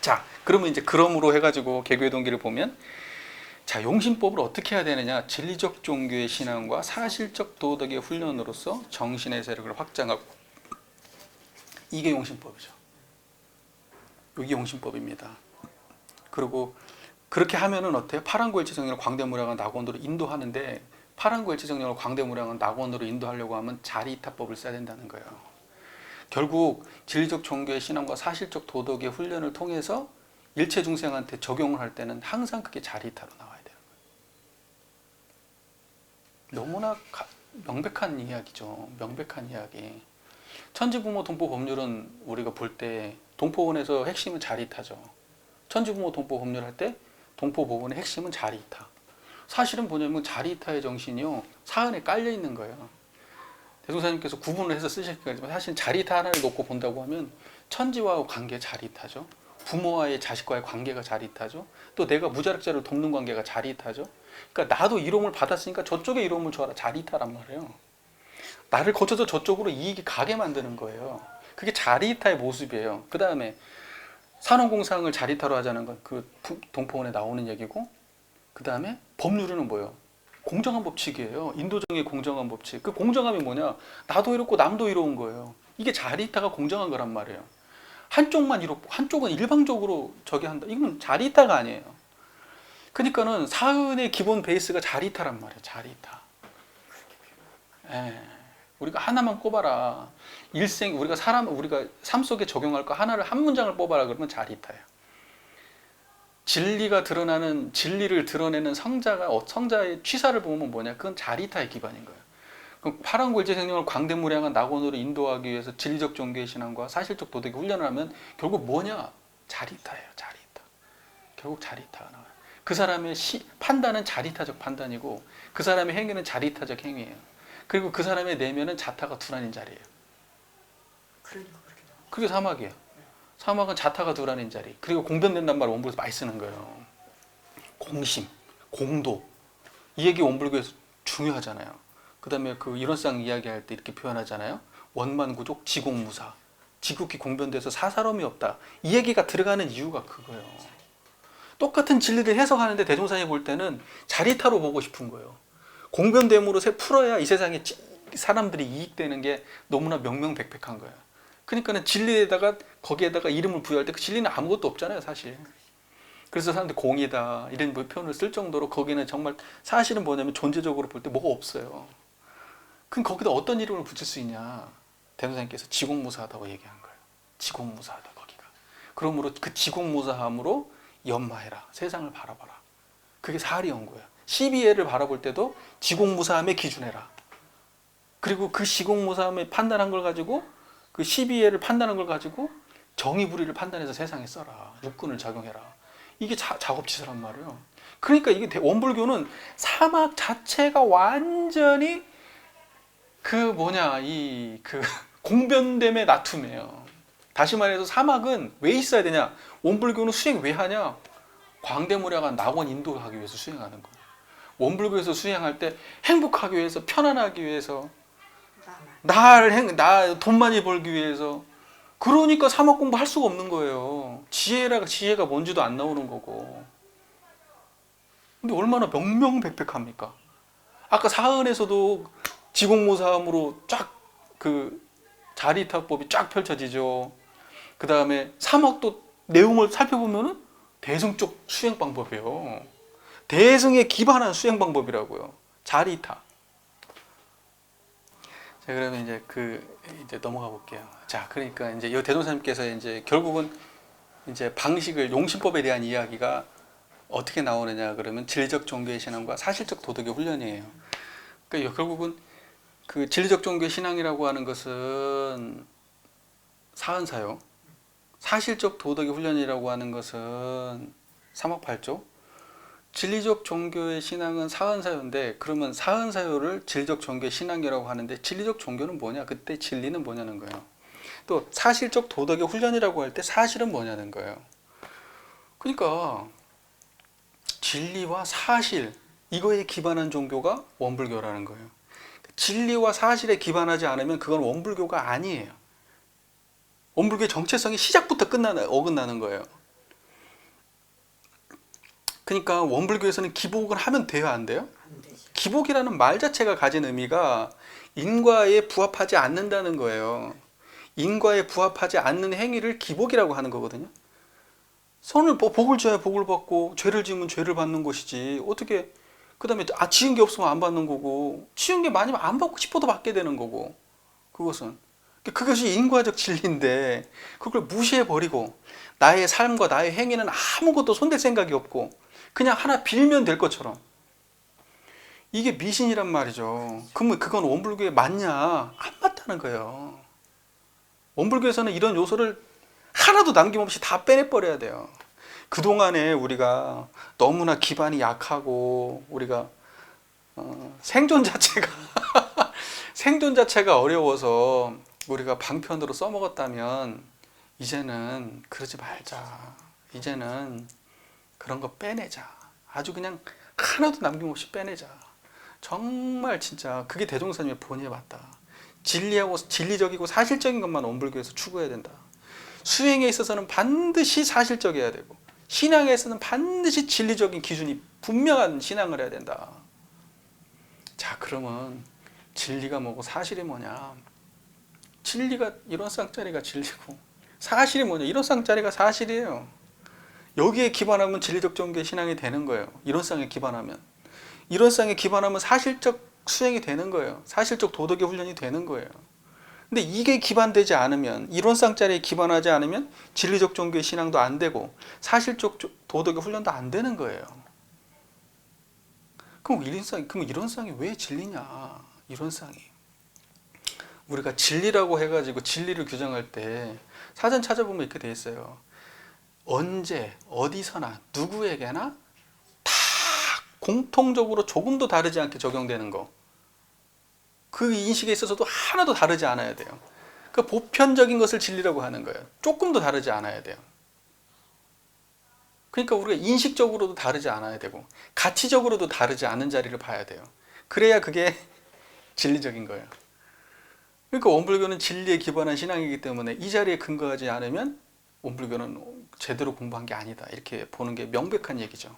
자, 그러면 이제 그럼으로 해가지고 개교의 동기를 보면, 자, 용신법을 어떻게 해야 되느냐? 진리적 종교의 신앙과 사실적 도덕의 훈련으로서 정신의 세력을 확장하고, 이게 용신법이죠. 이게 용신법입니다. 그리고 그렇게 하면은 어때요? 파란고일체정령을 광대무량한 낙원으로 인도하는데, 파란고일체정령을 광대무량한 낙원으로 인도하려고 하면 자리타법을 써야 된다는 거예요. 결국 진리적 종교의 신앙과 사실적 도덕의 훈련을 통해서 일체 중생한테 적용을 할 때는 항상 그게 자리타로 나와야 되는 거예요. 너무나 명백한 이야기죠. 명백한 이야기. 천지부모 동포 법률은 우리가 볼 때 동포원에서 핵심은 자리타죠. 천지부모 동포 법률 할 때 동포 법원의 핵심은 자리타. 사실은 뭐냐면 자리타의 정신이요, 사안에 깔려 있는 거예요. 대종사님께서 구분을 해서 쓰셨겠지만 사실 자리타 하나를 놓고 본다고 하면 천지와 관계 자리타죠. 부모와의 자식과의 관계가 자리타죠. 또 내가 무자력자를 돕는 관계가 자리타죠. 그러니까 나도 이로움을 받았으니까 저쪽에 이로움을 줘라, 자리타란 말이에요. 나를 거쳐서 저쪽으로 이익이 가게 만드는 거예요. 그게 자리타의 모습이에요. 그 다음에 산업공상을 자리타로 하자는 건 그 동포원에 나오는 얘기고, 그 다음에 법률은 뭐예요? 공정한 법칙이에요. 인도적인 공정한 법칙. 그 공정함이 뭐냐? 나도 이롭고 남도 이로운 거예요. 이게 자리타가 공정한 거란 말이에요. 한쪽만 이롭고 한쪽은 일방적으로 저기 한다. 이건 자리타가 아니에요. 그러니까는 사은의 기본 베이스가 자리타란 말이에요. 자리타. 예. 우리가 하나만 꼽아라. 일생 우리가 삶 속에 적용할 거 하나를 한 문장을 뽑아라 그러면 자리타예요. 진리를 드러내는 성자의 취사를 보면 뭐냐? 그건 자리타의 기반인 거예요. 그럼 파란골제 생명을 광대무량한 낙원으로 인도하기 위해서 진리적 종교의 신앙과 사실적 도덕의 훈련을 하면 결국 뭐냐? 자리타예요. 자리타. 결국 자리타가 나와요. 그 사람의 판단은 자리타적 판단이고, 그 사람의 행위는 자리타적 행위예요. 그리고 그 사람의 내면은 자타가 두란인 자리예요. 그러니까 그렇게 나와. 그게 사막이에요. 사막은 자타가 두란인 자리. 그리고 공변된단 말 원불에서 많이 쓰는 거예요. 공심, 공도. 이 얘기 원불교에서 중요하잖아요. 그 다음에 그 일원상 이야기할 때 이렇게 표현하잖아요. 원만구족, 지공무사. 지극히 공변돼서 사사로움이 없다. 이 얘기가 들어가는 이유가 그거예요. 똑같은 진리를 해석하는데 대종사님 볼 때는 자리타로 보고 싶은 거예요. 공변됨으로 풀어야 이 세상에 사람들이 이익되는 게 너무나 명명백백한 거예요. 그러니까는 진리에다가 거기에다가 이름을 부여할 때 그 진리는 아무것도 없잖아요, 사실. 그래서 사람들이 공이다 이런 표현을 쓸 정도로 거기는 정말 사실은 뭐냐면 존재적으로 볼 때 뭐가 없어요. 그럼 거기다 어떤 이름을 붙일 수 있냐? 대종사님께서 지공무사하다고 얘기한 거예요. 지공무사하다 거기가. 그러므로 그 지공무사함으로 연마해라. 세상을 바라봐라. 그게 사리연구야. 12예를 바라볼 때도 지공무사함에 기준해라. 그리고 그 지공무사함에 판단한 걸 가지고 그 12예를 판단한 걸 가지고 정의불의를 판단해서 세상에 써라. 육군을 작용해라. 이게 작업지사란 말이에요. 그러니까 이게 원불교는 사막 자체가 완전히 그 공변됨의 나툼이에요. 다시 말해서 사막은 왜 있어야 되냐? 원불교는 수행 왜 하냐? 광대무량한 낙원 인도하기 위해서 수행하는 거예요. 원불교에서 수행할 때 행복하기 위해서, 편안하기 위해서, 돈 많이 벌기 위해서. 그러니까 사막 공부할 수가 없는 거예요. 지혜가 뭔지도 안 나오는 거고. 근데 얼마나 명명백백합니까? 아까 사은에서도 지공무사함으로 쫙 그 자리타법이 쫙 펼쳐지죠. 그 다음에 사막도 내용을 살펴보면은 대승적 수행 방법이에요. 대승에 기반한 수행 방법이라고요. 자리타. 자, 그러면 이제 넘어가 볼게요. 자, 그러니까 이제 이 대종사님께서 이제 결국은 이제 방식을, 용신법에 대한 이야기가 어떻게 나오느냐 그러면 진리적 종교의 신앙과 사실적 도덕의 훈련이에요. 그러니까 결국은 그 진리적 종교의 신앙이라고 하는 것은 사은사요. 사실적 도덕의 훈련이라고 하는 것은 사막팔조. 진리적 종교의 신앙은 사은사요인데, 그러면 사은사요를 진리적 종교의 신앙이라고 하는데 진리적 종교는 뭐냐? 그때 진리는 뭐냐는 거예요. 또 사실적 도덕의 훈련이라고 할 때 사실은 뭐냐는 거예요. 그러니까 진리와 사실, 이거에 기반한 종교가 원불교라는 거예요. 진리와 사실에 기반하지 않으면 그건 원불교가 아니에요. 원불교의 정체성이 시작부터 어긋나는 거예요. 그러니까 원불교에서는 기복을 하면 돼요, 안 돼요? 안 되지. 기복이라는 말 자체가 가진 의미가 인과에 부합하지 않는다는 거예요. 인과에 부합하지 않는 행위를 기복이라고 하는 거거든요. 선을 복을 줘야 복을 받고 죄를 지으면 죄를 받는 것이지. 어떻게 그다음에 지은 게 없으면 안 받는 거고 지은 게 많으면 안 받고 싶어도 받게 되는 거고 그것은 그것이 인과적 진리인데 그걸 무시해 버리고 나의 삶과 나의 행위는 아무것도 손댈 생각이 없고 그냥 하나 빌면 될 것처럼 이게 미신이란 말이죠. 그러면 그건 원불교에 맞냐? 안 맞다는 거예요. 원불교에서는 이런 요소를 하나도 남김없이 다 빼내버려야 돼요. 그동안에 우리가 너무나 기반이 약하고 우리가 생존 자체가 생존 자체가 어려워서 우리가 방편으로 써먹었다면 이제는 그러지 말자. 이제는 그런 거 빼내자. 아주 그냥 하나도 남김없이 빼내자. 정말 진짜 그게 대종사님의 본의에 맞다. 진리하고 진리적이고 사실적인 것만 원불교에서 추구해야 된다. 수행에 있어서는 반드시 사실적이어야 되고 신앙에 있어서는 반드시 진리적인 기준이 분명한 신앙을 해야 된다. 자, 그러면 진리가 뭐고 사실이 뭐냐? 진리가 이런 쌍짜리가 진리고 사실이 뭐냐? 이런 쌍짜리가 사실이에요. 여기에 기반하면 진리적 종교의 신앙이 되는 거예요. 이런 쌍에 기반하면. 이런 쌍에 기반하면 사실적 수행이 되는 거예요. 사실적 도덕의 훈련이 되는 거예요. 근데 이게 기반되지 않으면 이론 쌍짜리에 기반하지 않으면 진리적 종교의 신앙도 안 되고 사실적 도덕의 훈련도 안 되는 거예요. 그럼 이런 쌍이 왜 진리냐? 이런 쌍이 우리가 진리라고 해가지고 진리를 규정할 때 사전 찾아보면 이렇게 돼 있어요. 언제 어디서나 누구에게나 다 공통적으로 조금도 다르지 않게 적용되는 거. 그 인식에 있어서도 하나도 다르지 않아야 돼요. 그 보편적인 것을 진리라고 하는 거예요. 조금도 다르지 않아야 돼요. 그러니까 우리가 인식적으로도 다르지 않아야 되고 가치적으로도 다르지 않은 자리를 봐야 돼요. 그래야 그게 진리적인 거예요. 그러니까 원불교는 진리에 기반한 신앙이기 때문에 이 자리에 근거하지 않으면 원불교는 제대로 공부한 게 아니다. 이렇게 보는 게 명백한 얘기죠.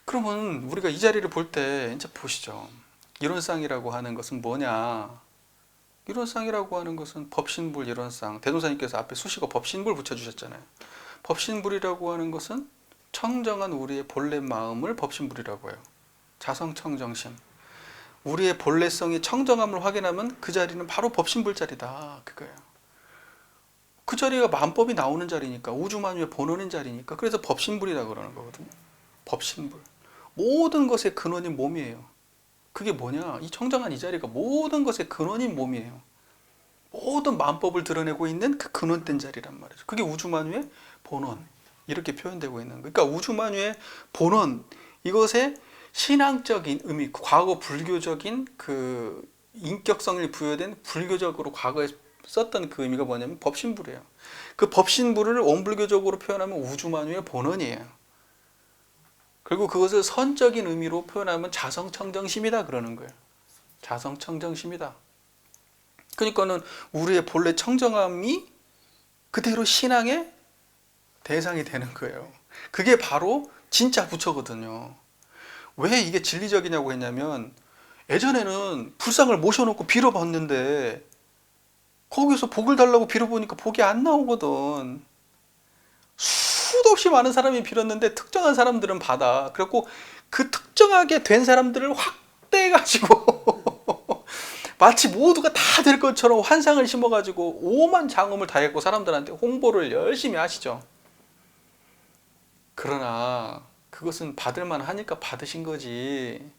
그러면 우리가 이 자리를 볼 때 이제 보시죠. 이론상이라고 하는 것은 뭐냐? 이론상이라고 하는 것은 법신불 이론상. 대종사님께서 앞에 수식어 법신불 붙여주셨잖아요. 법신불이라고 하는 것은 청정한 우리의 본래 마음을 법신불이라고 해요. 자성청정심. 우리의 본래성이 청정함을 확인하면 그 자리는 바로 법신불 자리다. 그거예요. 그 자리가 만법이 나오는 자리니까 우주만유의 본원인 자리니까 그래서 법신불이라고 그러는 거거든요. 법신불. 모든 것의 근원이 몸이에요. 그게 뭐냐? 이 청정한 이 자리가 모든 것의 근원인 몸이에요. 모든 만법을 드러내고 있는 그 근원된 자리란 말이죠. 그게 우주만유의 본원. 이렇게 표현되고 있는 거예요. 그러니까 우주만유의 본원. 이것의 신앙적인 의미, 과거 불교적인 그 인격성을 부여된 불교적으로 과거에 썼던 그 의미가 뭐냐면 법신불이에요. 그 법신불을 원불교적으로 표현하면 우주만유의 본원이에요. 그리고 그것을 선적인 의미로 표현하면 자성청정심이다 그러는 거예요. 자성청정심이다. 그러니까는 우리의 본래 청정함이 그대로 신앙의 대상이 되는 거예요. 그게 바로 진짜 부처거든요. 왜 이게 진리적이냐고 했냐면 예전에는 불상을 모셔놓고 빌어봤는데 거기서 복을 달라고 빌어보니까 복이 안 나오거든. 수도 없이 많은 사람이 빌었는데 특정한 사람들은 받아. 그래갖고 그 특정하게 된 사람들을 확대해가지고 마치 모두가 다 될 것처럼 환상을 심어가지고 오만 장엄을 다했고 사람들한테 홍보를 열심히 하시죠. 그러나 그것은 받을만 하니까 받으신 거지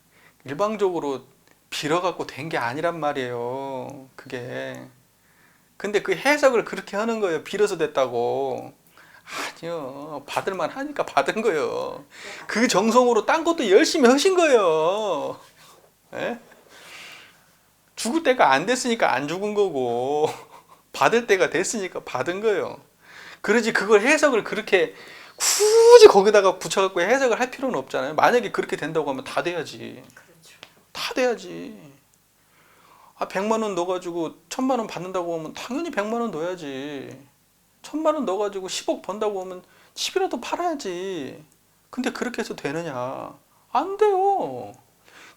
일방적으로 빌어갖고 된 게 아니란 말이에요. 그게. 근데 그 해석을 그렇게 하는 거예요. 빌어서 됐다고. 아니요. 받을만 하니까 받은 거예요. 그 정성으로 딴 것도 열심히 하신 거예요. 예? 죽을 때가 안 됐으니까 안 죽은 거고 받을 때가 됐으니까 받은 거예요. 그러지 그걸 해석을 그렇게 굳이 거기다가 붙여갖고 해석을 할 필요는 없잖아요. 만약에 그렇게 된다고 하면 다 돼야지. 그렇죠. 다 돼야지. 100만 원 넣어가지고 1000만 원 받는다고 하면 당연히 100만 원 넣어야지. 1000만 원 넣어가지고 10억 번다고 하면 집이라도 팔아야지. 근데 그렇게 해서 되느냐? 안 돼요.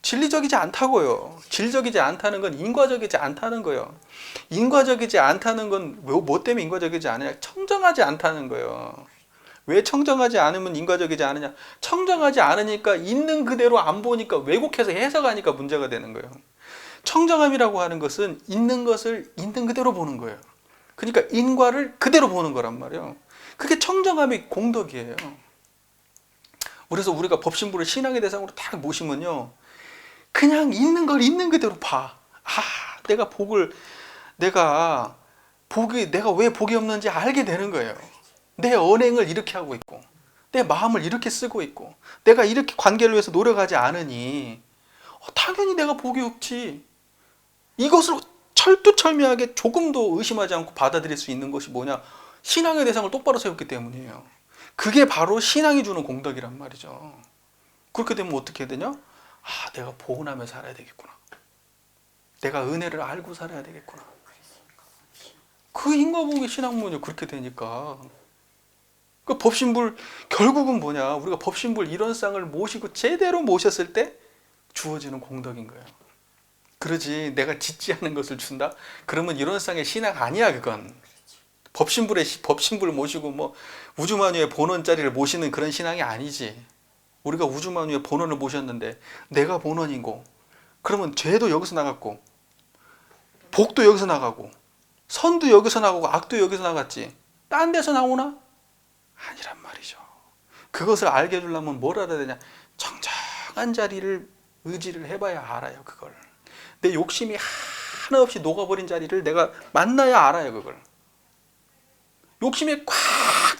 진리적이지 않다고요. 진리적이지 않다는 건 인과적이지 않다는 거예요. 인과적이지 않다는 건 뭐 때문에 인과적이지 않느냐? 청정하지 않다는 거예요. 왜 청정하지 않으면 인과적이지 않느냐? 청정하지 않으니까 있는 그대로 안 보니까 왜곡해서 해석하니까 문제가 되는 거예요. 청정함이라고 하는 것은 있는 것을 있는 그대로 보는 거예요. 그러니까 인과를 그대로 보는 거란 말이에요. 그게 청정함이 공덕이에요. 그래서 우리가 법신부를 신앙의 대상으로 딱 모시면요, 그냥 있는 걸 있는 그대로 봐. 내가 내가 왜 복이 없는지 알게 되는 거예요. 내 언행을 이렇게 하고 있고, 내 마음을 이렇게 쓰고 있고, 내가 이렇게 관계를 위해서 노력하지 않으니 당연히 내가 복이 없지. 이것을 철두철미하게 조금도 의심하지 않고 받아들일 수 있는 것이 뭐냐? 신앙의 대상을 똑바로 세웠기 때문이에요. 그게 바로 신앙이 주는 공덕이란 말이죠. 그렇게 되면 어떻게 해야 되냐? 내가 보은하며 살아야 되겠구나. 내가 은혜를 알고 살아야 되겠구나. 그 인과보응의 신학문이 그렇게 되니까. 그 법신불 결국은 뭐냐? 우리가 법신불 이런상을 모시고 제대로 모셨을 때 주어지는 공덕인 거예요. 그러지 내가 짓지 않은 것을 준다? 그러면 이런상의 신학 아니야 그건. 법신불을 모시고 뭐 우주만유의 본원자리를 모시는 그런 신앙이 아니지. 우리가 우주만유의 본원을 모셨는데 내가 본원이고, 그러면 죄도 여기서 나갔고 복도 여기서 나가고 선도 여기서 나가고 악도 여기서 나갔지 딴 데서 나오나? 아니란 말이죠. 그것을 알게 해주려면 뭘 알아야 되냐? 청정한 자리를 의지를 해봐야 알아요. 그걸 내 욕심이 하나 없이 녹아버린 자리를 내가 만나야 알아요. 그걸 욕심이 꽉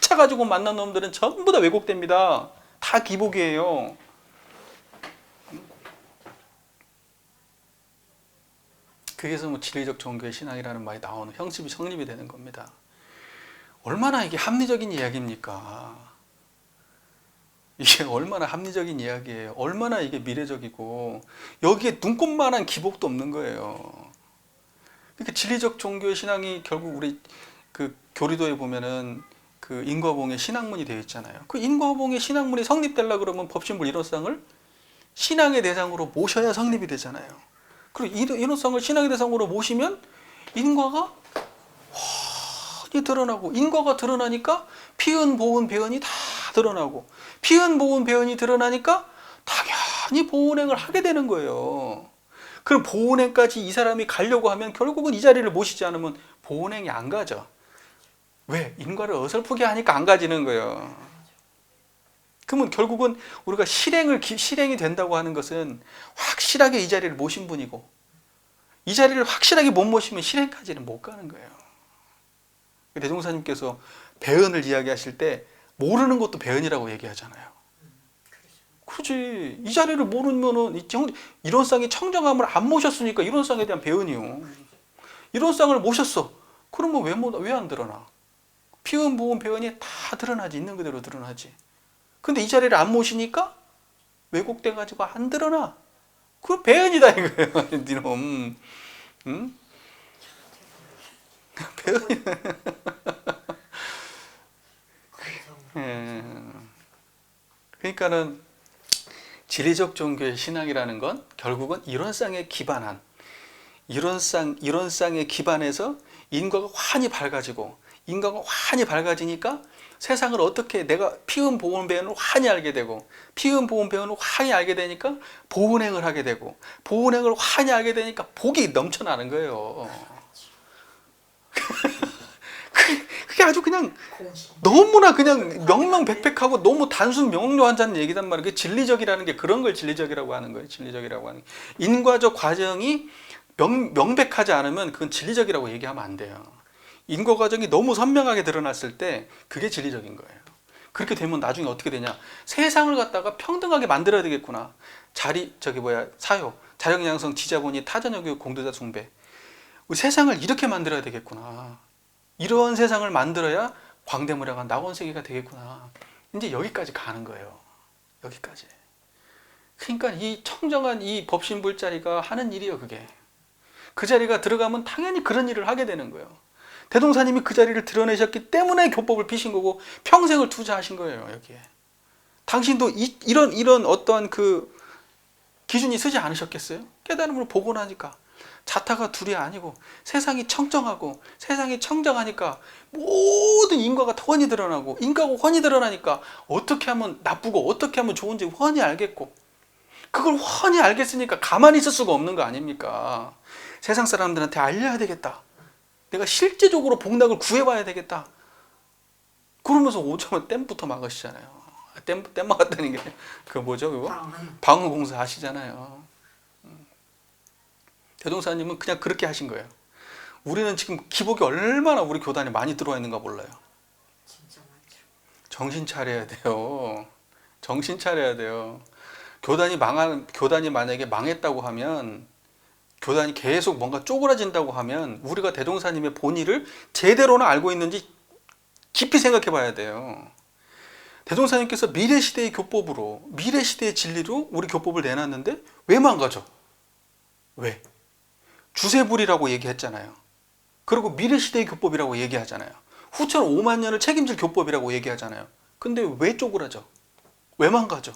차가지고 만난 놈들은 전부 다 왜곡됩니다. 다 기복이에요. 그래서 뭐 진리적 종교의 신앙이라는 말이 나오는 형식이 성립이 되는 겁니다. 얼마나 이게 합리적인 이야기입니까? 이게 얼마나 합리적인 이야기예요. 얼마나 이게 미래적이고 여기에 눈꼽만한 기복도 없는 거예요. 그러니까 진리적 종교의 신앙이 결국 우리 그 교리도에 보면은 그 인과봉의 신학문이 되어 있잖아요. 그 인과봉의 신학문이 성립되려고 그러면 법신불 이론상을 신앙의 대상으로 모셔야 성립이 되잖아요. 그리고 이론상을 신앙의 대상으로 모시면 인과가 훤히 드러나고, 인과가 드러나니까 피은, 보은, 배은이 다 드러나고, 피은, 보은, 배은이 드러나니까 당연히 보은행을 하게 되는 거예요. 그럼 보은행까지 이 사람이 가려고 하면 결국은 이 자리를 모시지 않으면 보은행이 안 가죠. 왜? 인과를 어설프게 하니까 안 가지는 거예요. 그러면 결국은 우리가 실행이 된다고 하는 것은 확실하게 이 자리를 모신 분이고, 이 자리를 확실하게 못 모시면 실행까지는 못 가는 거예요. 대종사님께서 배은을 이야기하실 때 모르는 것도 배은이라고 얘기하잖아요. 그렇지. 이 자리를 모르면은 이론상의 청정함을 안 모셨으니까 이론상에 대한 배은이요. 이론상을 모셨어. 그러면 왜 안 드러나? 피은, 보은, 배은이 다 드러나지. 있는 그대로 드러나지. 근데 이 자리를 안 모시니까 왜곡돼가지고 안 드러나. 그거 배은이다 이거예요. 니놈. 응? 배은이. 그러니까는 진리적 종교의 신앙이라는 건 결국은 이론상에 기반한, 이론상에 기반해서 인과가 환히 밝아지고, 인과가 환히 밝아지니까 세상을 어떻게 내가 피은, 보은, 배은을 환히 알게 되고, 피은, 보은, 배은을 환히 알게 되니까 보은행을 하게 되고, 보은행을 환히 알게 되니까 복이 넘쳐나는 거예요. 그게 아주 그냥 너무나 그냥 명명백백하고 너무 단순 명료하자는 얘기단 말이에요. 진리적이라는 게 그런 걸 진리적이라고 하는 거예요. 진리적이라고 하는 게. 인과적 과정이 명백하지 않으면 그건 진리적이라고 얘기하면 안 돼요. 인과 과정이 너무 선명하게 드러났을 때 그게 진리적인 거예요. 그렇게 되면 나중에 어떻게 되냐? 세상을 갖다가 평등하게 만들어야 되겠구나. 사요, 자력양성, 지자본이, 타전여교육, 공도자 숭배. 우리 세상을 이렇게 만들어야 되겠구나. 이런 세상을 만들어야 광대무량한 낙원세계가 되겠구나. 이제 여기까지 가는 거예요. 여기까지. 그러니까 이 청정한 이 법신불 자리가 하는 일이에요. 그게. 그 자리가 들어가면 당연히 그런 일을 하게 되는 거예요. 대동사님이 그 자리를 드러내셨기 때문에 교법을 피신 거고 평생을 투자하신 거예요. 여기에. 당신도 이런 어떠한 그 기준이 서지 않으셨겠어요? 깨달음을 보고 나니까 자타가 둘이 아니고 세상이 청정하고, 세상이 청정하니까 모든 인과가 훤히 드러나고, 인과가 훤히 드러나니까 어떻게 하면 나쁘고 어떻게 하면 좋은지 훤히 알겠고, 그걸 훤히 알겠으니까 가만히 있을 수가 없는 거 아닙니까? 세상 사람들한테 알려야 되겠다, 내가 실제적으로 복락을 구해봐야 되겠다, 그러면서 오자마자 댐부터 막으시잖아요. 댐 막았다는 게 그 뭐죠 그거? 방어공사 하시잖아요. 대종사님은 그냥 그렇게 하신 거예요. 우리는 지금 기복이 얼마나 우리 교단에 많이 들어와 있는가 몰라요. 진짜 많죠. 정신 차려야 돼요. 정신 차려야 돼요. 교단이 만약에 망했다고 하면, 교단이 계속 뭔가 쪼그라진다고 하면, 우리가 대종사님의 본의를 제대로나 알고 있는지 깊이 생각해 봐야 돼요. 대종사님께서 미래시대의 교법으로, 미래시대의 진리로 우리 교법을 내놨는데 왜 망가져? 왜? 주세불이라고 얘기했잖아요. 그리고 미래시대의 교법이라고 얘기하잖아요. 후천 5만 년을 책임질 교법이라고 얘기하잖아요. 근데 왜 쪼그라져? 왜 망가져?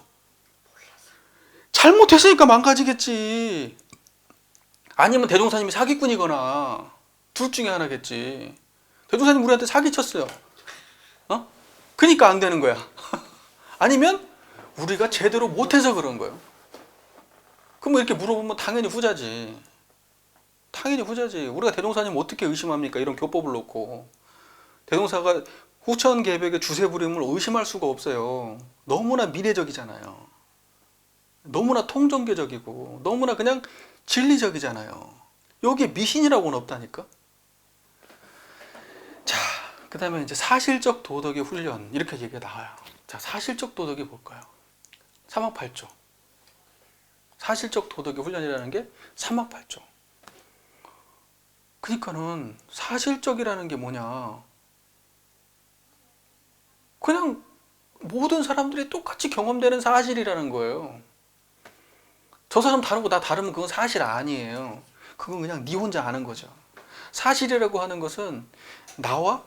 잘못했으니까 망가지겠지. 아니면 대종사님이 사기꾼이거나 둘 중에 하나겠지. 대종사님 우리한테 사기쳤어요. 그러니까 안 되는 거야. 아니면 우리가 제대로 못해서 그런 거예요. 그럼 이렇게 물어보면 당연히 후자지. 당연히 후자지. 우리가 대종사님 어떻게 의심합니까? 이런 교법을 놓고. 대종사가 후천 개벽의 주세부림을 의심할 수가 없어요. 너무나 미래적이잖아요. 너무나 통정계적이고 너무나 그냥 진리적이잖아요. 여기에 미신이라고는 없다니까. 자, 그 다음에 이제 사실적 도덕의 훈련, 이렇게 얘기가 나와요. 자, 사실적 도덕이 뭘까요? 삼학팔조. 사실적 도덕의 훈련이라는 게 삼학팔조. 그러니까는 사실적이라는 게 뭐냐? 그냥 모든 사람들이 똑같이 경험되는 사실이라는 거예요. 저 사람 다르고 나 다르면 그건 사실 아니에요. 그건 그냥 네 혼자 아는 거죠. 사실이라고 하는 것은 나와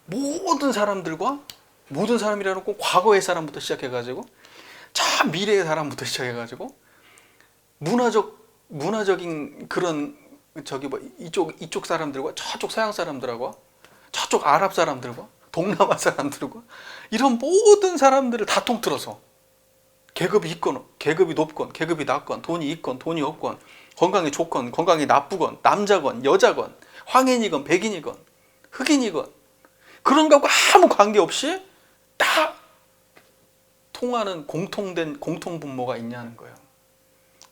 모든 사람들과, 모든 사람이라는 건 과거의 사람부터 시작해가지고 저 미래의 사람부터 시작해가지고 문화적인 그런 이쪽 사람들과 저쪽 서양 사람들하고 저쪽 아랍 사람들과 동남아 사람들과 이런 모든 사람들을 다 통틀어서 계급이 있건 계급이 높건 계급이 낮건, 돈이 있건 돈이 없건, 건강이 좋건 건강이 나쁘건, 남자건 여자건, 황인이건 백인이건 흑인이건, 그런 거하고 아무 관계없이 다 통하는 공통분모가 있냐는 거예요.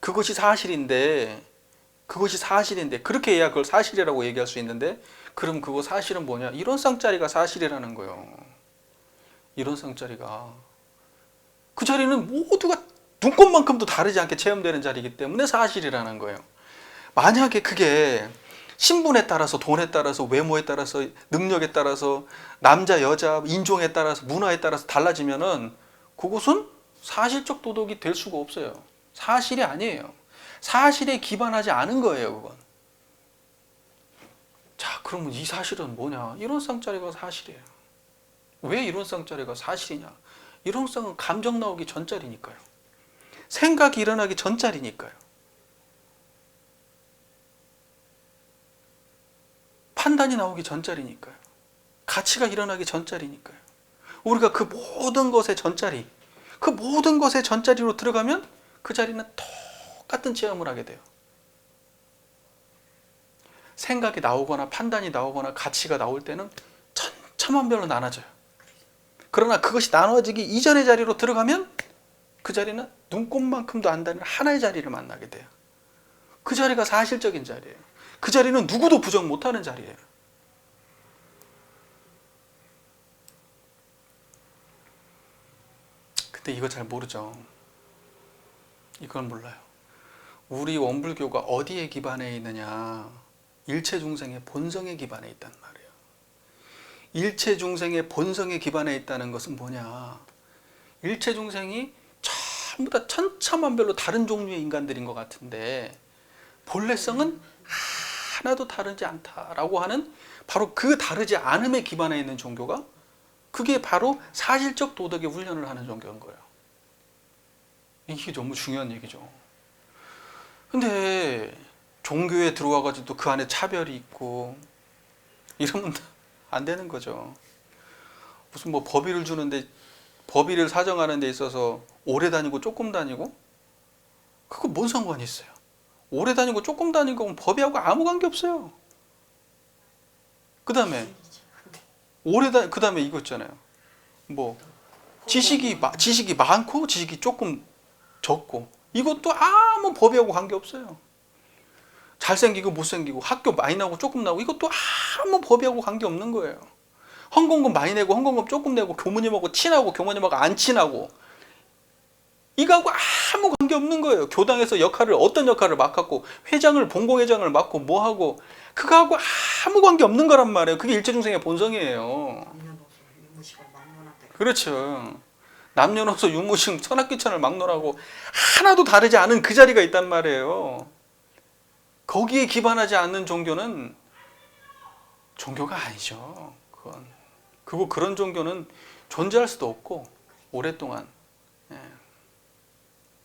그것이 사실인데 그렇게 해야 그걸 사실이라고 얘기할 수 있는데, 그럼 그거 사실은 뭐냐? 이런 쌍짜리가 사실이라는 거예요. 이런 쌍짜리가. 그 자리는 모두가 눈꽃만큼도 다르지 않게 체험되는 자리이기 때문에 사실이라는 거예요. 만약에 그게 신분에 따라서, 돈에 따라서, 외모에 따라서, 능력에 따라서, 남자 여자 인종에 따라서, 문화에 따라서 달라지면은 그것은 사실적 도덕이 될 수가 없어요. 사실이 아니에요. 사실에 기반하지 않은 거예요, 그건. 자, 그러면 이 사실은 뭐냐? 이런 쌍짜리가 사실이에요. 왜 이런 쌍짜리가 사실이냐? 이런 쌍은 감정 나오기 전짜리니까요. 생각이 일어나기 전짜리니까요. 판단이 나오기 전짜리니까요. 가치가 일어나기 전짜리니까요. 우리가 그 모든 것의 전짜리, 그 모든 것의 전짜리로 들어가면 그 자리는 똑같은 체험을 하게 돼요. 생각이 나오거나 판단이 나오거나 가치가 나올 때는 천차만별로 나눠져요. 그러나 그것이 나눠지기 이전의 자리로 들어가면 그 자리는 눈꽃만큼도 안 다른 하나의 자리를 만나게 돼요. 그 자리가 사실적인 자리예요. 그 자리는 누구도 부정 못하는 자리예요. 근데 이거 잘 모르죠. 이건 몰라요. 우리 원불교가 어디에 기반해 있느냐? 일체 중생의 본성에 기반해 있단 말이에요. 일체 중생의 본성에 기반해 있다는 것은 뭐냐? 일체 중생이 전부 다 천차만별로 다른 종류의 인간들인 것 같은데 본래성은 하나도 다르지 않다라고 하는, 바로 그 다르지 않음에 기반해 있는 종교가 그게 바로 사실적 도덕의 훈련을 하는 종교인 거예요. 이게 너무 중요한 얘기죠. 근데 종교에 들어와가지고 그 안에 차별이 있고 이러면 안 되는 거죠. 무슨 뭐 법의를 주는데 법의를 사정하는 데 있어서 오래 다니고 조금 다니고 그거 뭔 상관이 있어요? 오래 다니고 조금 다니고 법의하고 아무 관계 없어요. 그 다음에 그 다음에 이거 있잖아요. 뭐 지식이 많고 지식이 조금 적고 이것도 아무 법의하고 관계 없어요. 잘생기고 못생기고 학교 많이 나오고 조금 나오고 이것도 아무 법의하고 관계 없는 거예요. 헌금금 많이 내고 헌금금 조금 내고 교무님하고 친하고 교무님하고 안 친하고 이거하고 아무 관계 없는 거예요. 교당에서 어떤 역할을 맡았고 회장을 본고회장을 맡고 뭐하고 그거하고 아무 관계 없는 거란 말이에요. 그게 일체중생의 본성이에요. 남녀노소 유무식을 막론한다. 그렇죠. 남녀노소 유무식 선악귀천을 막론하고 하나도 다르지 않은 그 자리가 있단 말이에요. 거기에 기반하지 않는 종교는 종교가 아니죠. 그리고 그런 종교는 존재할 수도 없고 오랫동안.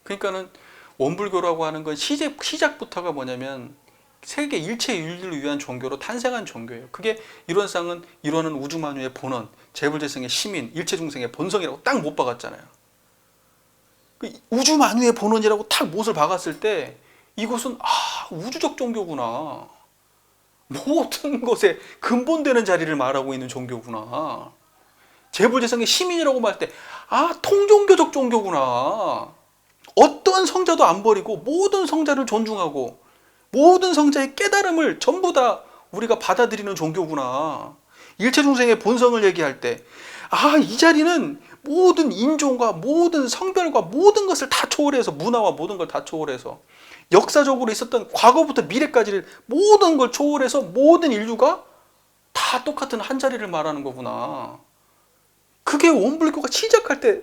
그러니까는 원불교라고 하는 건 시작부터가 뭐냐면 세계 일체 인류를 위한 종교로 탄생한 종교예요. 그게 이론상은 이론은 우주만유의 본원, 재불재성의 시민, 일체중생의 본성이라고 딱 못 박았잖아요. 우주만유의 본원이라고 딱 못을 박았을 때 이것은 우주적 종교구나. 모든 것에 근본되는 자리를 말하고 있는 종교구나. 재불재성의 시민이라고 말할 때 통종교적 종교구나. 어떤 성자도 안 버리고 모든 성자를 존중하고 모든 성자의 깨달음을 전부 다 우리가 받아들이는 종교구나. 일체중생의 본성을 얘기할 때 이 자리는 모든 인종과 모든 성별과 모든 것을 다 초월해서 문화와 모든 걸 다 초월해서 역사적으로 있었던 과거부터 미래까지를 모든 걸 초월해서 모든 인류가 다 똑같은 한 자리를 말하는 거구나. 그게 원불교가 시작할 때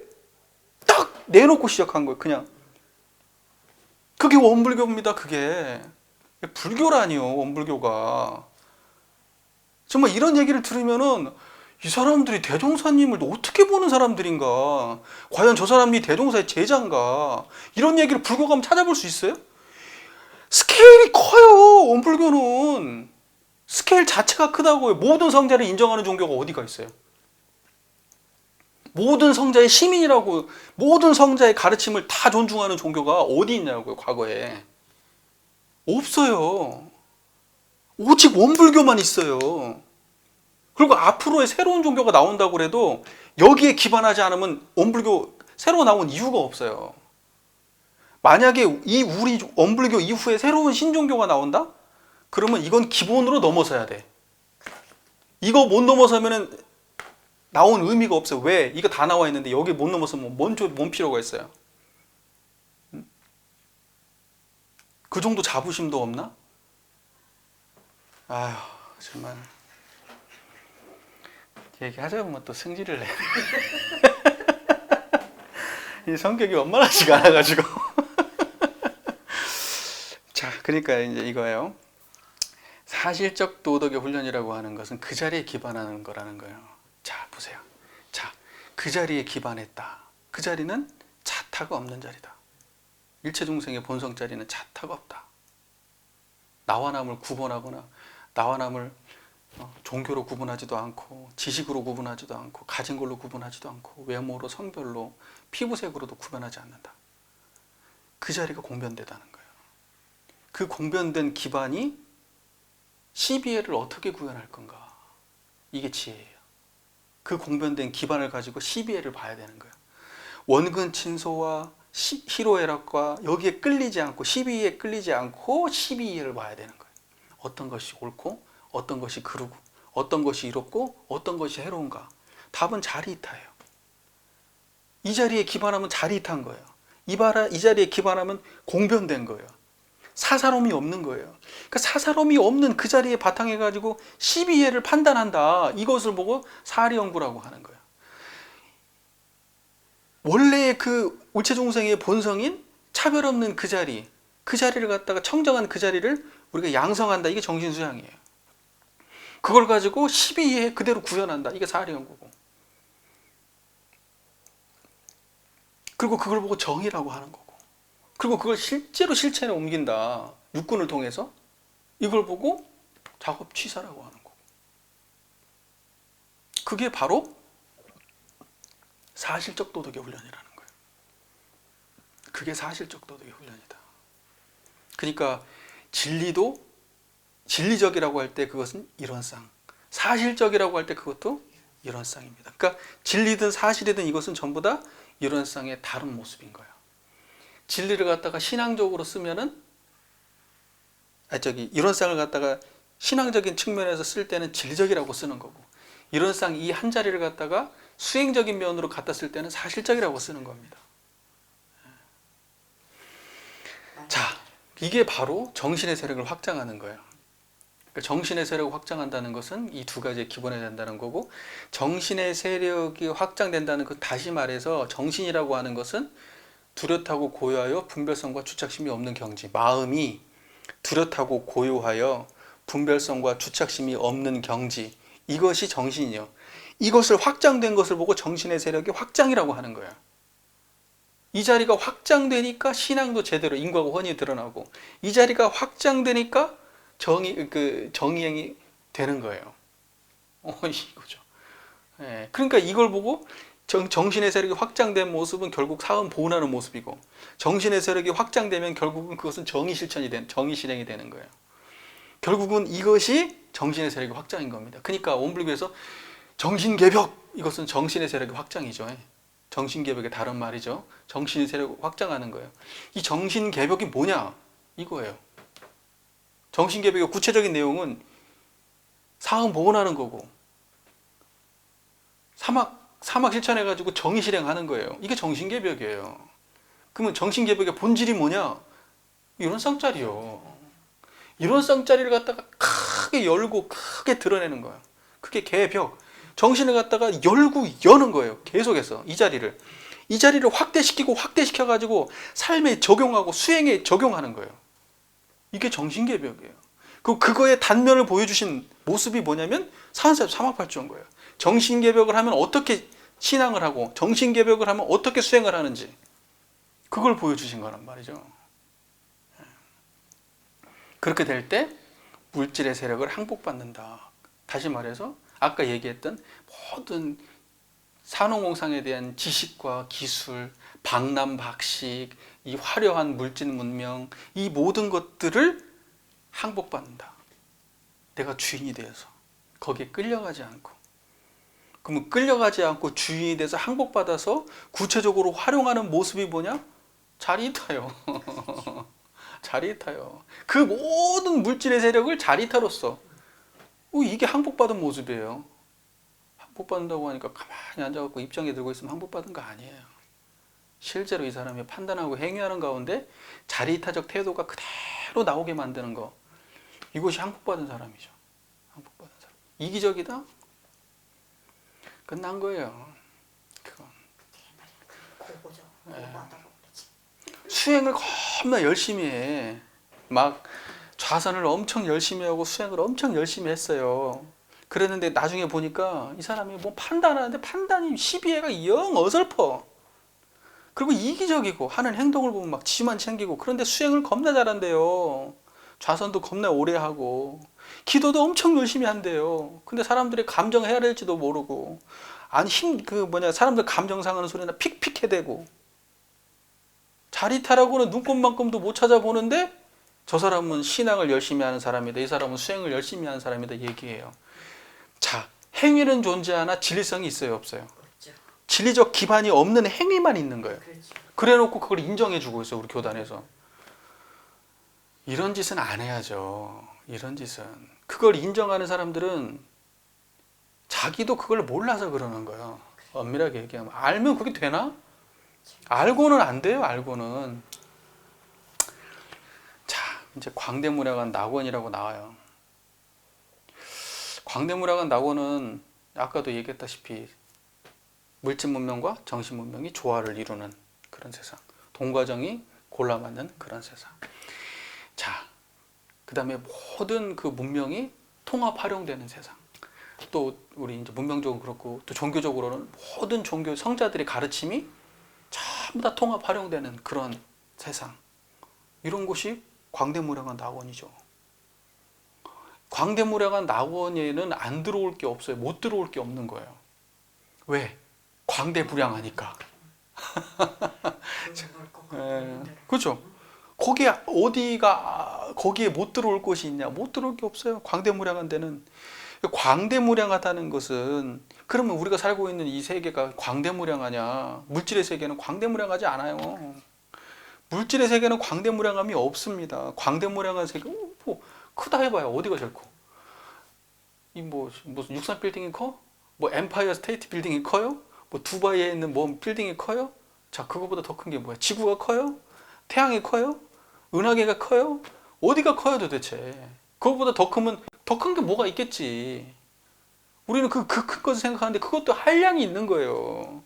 딱 내놓고 시작한 거예요. 그냥 그게 원불교입니다. 그게 불교라니요. 원불교가 정말 이런 얘기를 들으면은 이 사람들이 대종사님을 어떻게 보는 사람들인가, 과연 저 사람이 대종사의 제자인가, 이런 얘기를 불교가 한번 찾아볼 수 있어요? 스케일이 커요. 원불교는 스케일 자체가 크다고요. 모든 성자를 인정하는 종교가 어디가 있어요? 모든 성자의 시민이라고, 모든 성자의 가르침을 다 존중하는 종교가 어디 있냐고요. 과거에 없어요. 오직 원불교만 있어요. 그리고 앞으로의 새로운 종교가 나온다고 해도 여기에 기반하지 않으면 원불교 새로 나온 이유가 없어요. 만약에 우리 원불교 이후에 새로운 신종교가 나온다? 그러면 이건 기본으로 넘어서야 돼. 이거 못 넘어서면 나온 의미가 없어요. 왜? 이거 다 나와 있는데 여기 못 넘어서면 뭔 필요가 있어요? 그 정도 자부심도 없나? 아휴, 정말 얘기하자 보면 또 승질을 내. 이 성격이 원만하지가 않아가지고. 자, 그러니까 이제 이거예요. 사실적 도덕의 훈련이라고 하는 것은 그 자리에 기반하는 거라는 거예요. 자, 보세요. 자, 그 자리에 기반했다. 그 자리는 자타가 없는 자리다. 일체중생의 본성 자리는 자타가 없다. 나와 남을 구분하거나 나와 남을 종교로 구분하지도 않고 지식으로 구분하지도 않고 가진 걸로 구분하지도 않고 외모로 성별로 피부색으로도 구분하지 않는다. 그 자리가 공변되다는 거예요. 그 공변된 기반이 시비애를 어떻게 구현할 건가? 이게 지혜예요. 그 공변된 기반을 가지고 시비애를 봐야 되는 거예요. 원근친소와 희로애락과 여기에 끌리지 않고 시비애에 끌리지 않고 시비애를 봐야 되는 거예요. 어떤 것이 옳고 어떤 것이 그르고 어떤 것이 이롭고 어떤 것이 해로운가? 답은 자리이타예요. 이 자리에 기반하면 자리이타인 거예요. 이 자리에 기반하면 공변된 거예요. 사사로움이 없는 거예요. 그러니까 사사로움이 없는 그 자리에 바탕해 가지고 시비애를 판단한다. 이것을 보고 사리연구라고 하는 거예요. 원래의 그 일체중생의 본성인 차별 없는 그 자리를 갖다가 청정한 그 자리를 우리가 양성한다. 이게 정신수양이에요. 그걸 가지고 시비에 그대로 구현한다. 이게 사리연구고. 그리고 그걸 보고 정의라고 하는 거고, 그리고 그걸 실제로 실천에 옮긴다, 육군을 통해서. 이걸 보고 작업 취사라고 하는 거고. 그게 바로 사실적 도덕의 훈련이라는 거예요. 그게 사실적 도덕의 훈련이다. 그러니까 진리도 진리적이라고 할 때 그것은 이론상, 사실적이라고 할 때 그것도 이론상입니다. 그러니까 진리든 사실이든 이것은 전부 다 이론상의 다른 모습인 거예요. 진리를 갖다가 신앙적으로 쓰면은, 이론상을 갖다가 신앙적인 측면에서 쓸 때는 진리적이라고 쓰는 거고, 이론상 이 한 자리를 갖다가 수행적인 면으로 갖다 쓸 때는 사실적이라고 쓰는 겁니다. 자, 이게 바로 정신의 세력을 확장하는 거예요. 그러니까 정신의 세력을 확장한다는 것은 이 두 가지에 기본해야 된다는 거고, 정신의 세력이 확장된다는 그, 다시 말해서 정신이라고 하는 것은 뚜렷하고 고요하여 분별성과 주착심이 없는 경지, 마음이 뚜렷하고 고요하여 분별성과 주착심이 없는 경지, 이것이 정신이요. 이것을 확장된 것을 보고 정신의 세력이 확장이라고 하는 거예요. 이 자리가 확장되니까 신앙도 제대로 인과가 훤히 드러나고, 이 자리가 확장되니까 정의행이 되는 거예요. 이거죠. 예, 그러니까 이걸 보고 정신의 세력이 확장된 모습은 결국 사은 보훈하는 모습이고, 정신의 세력이 확장되면 결국은 그것은 정의 실행이 되는 거예요. 결국은 이것이 정신의 세력의 확장인 겁니다. 그러니까 원불교에서 정신개벽, 이것은 정신의 세력의 확장이죠. 정신개벽의 다른 말이죠. 정신의 세력을 확장하는 거예요. 이 정신개벽이 뭐냐? 이거예요. 정신개벽의 구체적인 내용은 사은 보훈하는 거고, 사막 실천해가지고 정의 실행하는 거예요. 이게 정신개벽이에요. 그러면 정신개벽의 본질이 뭐냐? 이론상짜리요. 이론상짜리를 갖다가 크게 열고 크게 드러내는 거예요. 그게 개벽. 정신을 갖다가 열고 여는 거예요. 계속해서 이 자리를 확대시키고 확대시켜가지고 삶에 적용하고 수행에 적용하는 거예요. 이게 정신개벽이에요. 그거의 단면을 보여주신 모습이 뭐냐면 사마팔주인 거예요. 정신개벽을 하면 어떻게 신앙을 하고, 정신개벽을 하면 어떻게 수행을 하는지, 그걸 보여주신 거란 말이죠. 그렇게 될 때 물질의 세력을 항복받는다. 다시 말해서 아까 얘기했던 모든 산업공상에 대한 지식과 기술, 박람박식, 이 화려한 물질 문명, 이 모든 것들을 항복받는다. 내가 주인이 되어서 거기에 끌려가지 않고. 그러면 끌려가지 않고 주인이 돼서 항복받아서 구체적으로 활용하는 모습이 뭐냐? 자리이타요. 자리이타요. 그 모든 물질의 세력을 자리이타로서, 이게 항복받은 모습이에요. 항복받는다고 하니까 가만히 앉아갖고 입장에 들고 있으면 항복받은 거 아니에요. 실제로 이 사람이 판단하고 행위하는 가운데 자리이타적 태도가 그대로 나오게 만드는 거, 이것이 항복받은 사람이죠. 항복받은 사람. 이기적이다? 끝난 거예요. 그건. 고고죠. 예. 고고하다고 그러지. 수행을 겁나 열심히 해. 막 좌선을 엄청 열심히 하고 수행을 엄청 열심히 했어요. 그랬는데 나중에 보니까 이 사람이 뭐 판단하는데 판단이 시비애가 영 어설퍼. 그리고 이기적이고 하는 행동을 보면 막 지만 챙기고, 그런데 수행을 겁나 잘한대요. 좌선도 겁나 오래 하고, 기도도 엄청 열심히 한대요. 근데 사람들이 감정 해야 될지도 모르고, 사람들 감정 상하는 소리나 픽픽 해대고, 자리타라고는 눈꼽만큼도 못 찾아보는데 저 사람은 신앙을 열심히 하는 사람이다, 이 사람은 수행을 열심히 하는 사람이다 얘기해요. 자, 행위는 존재하나 진리성이 있어요, 없어요? 없죠. 진리적 기반이 없는 행위만 있는 거예요. 그렇죠. 그래놓고 그걸 인정해주고 있어요, 우리 교단에서. 이런 짓은 안 해야죠. 이런 짓은. 그걸 인정하는 사람들은 자기도 그걸 몰라서 그러는 거예요. 엄밀하게 얘기하면. 알면 그게 되나? 알고는 안 돼요, 알고는. 자, 이제 광대무량한 낙원이라고 나와요. 광대무량한 낙원은 아까도 얘기했다시피 물질 문명과 정신 문명이 조화를 이루는 그런 세상. 동과정이 골라맞는 그런 세상. 자, 그 다음에 모든 그 문명이 통합 활용되는 세상. 또 우리 이제 문명적으로 그렇고, 또 종교적으로는 모든 종교 성자들의 가르침이 전부 다 통합 활용되는 그런 세상, 이런 곳이 광대무량한 낙원이죠. 광대무량한 낙원에는 안 들어올 게 없어요. 못 들어올 게 없는 거예요. 왜? 광대무량하니까. 그렇죠. 거기에 어디가 거기에 못 들어올 곳이 있냐? 못 들어올 게 없어요. 광대무량한 데는. 광대무량하다는 것은, 그러면 우리가 살고 있는 이 세계가 광대무량하냐? 물질의 세계는 광대무량하지 않아요. 물질의 세계는 광대무량함이 없습니다. 광대무량한 세계, 뭐 크다 해봐야 어디가 제일 커? 이 무슨 63 빌딩이 커? 뭐 엠파이어 스테이트 빌딩이 커요? 뭐 두바이에 있는 뭐 빌딩이 커요? 자, 그거보다 더 큰 게 뭐야? 지구가 커요? 태양이 커요? 은하계가 커요? 어디가 커요 도대체? 그거보다 더 크면 더 큰 게 뭐가 있겠지. 우리는 그 큰 것을 생각하는데 그것도 한량이 있는 거예요.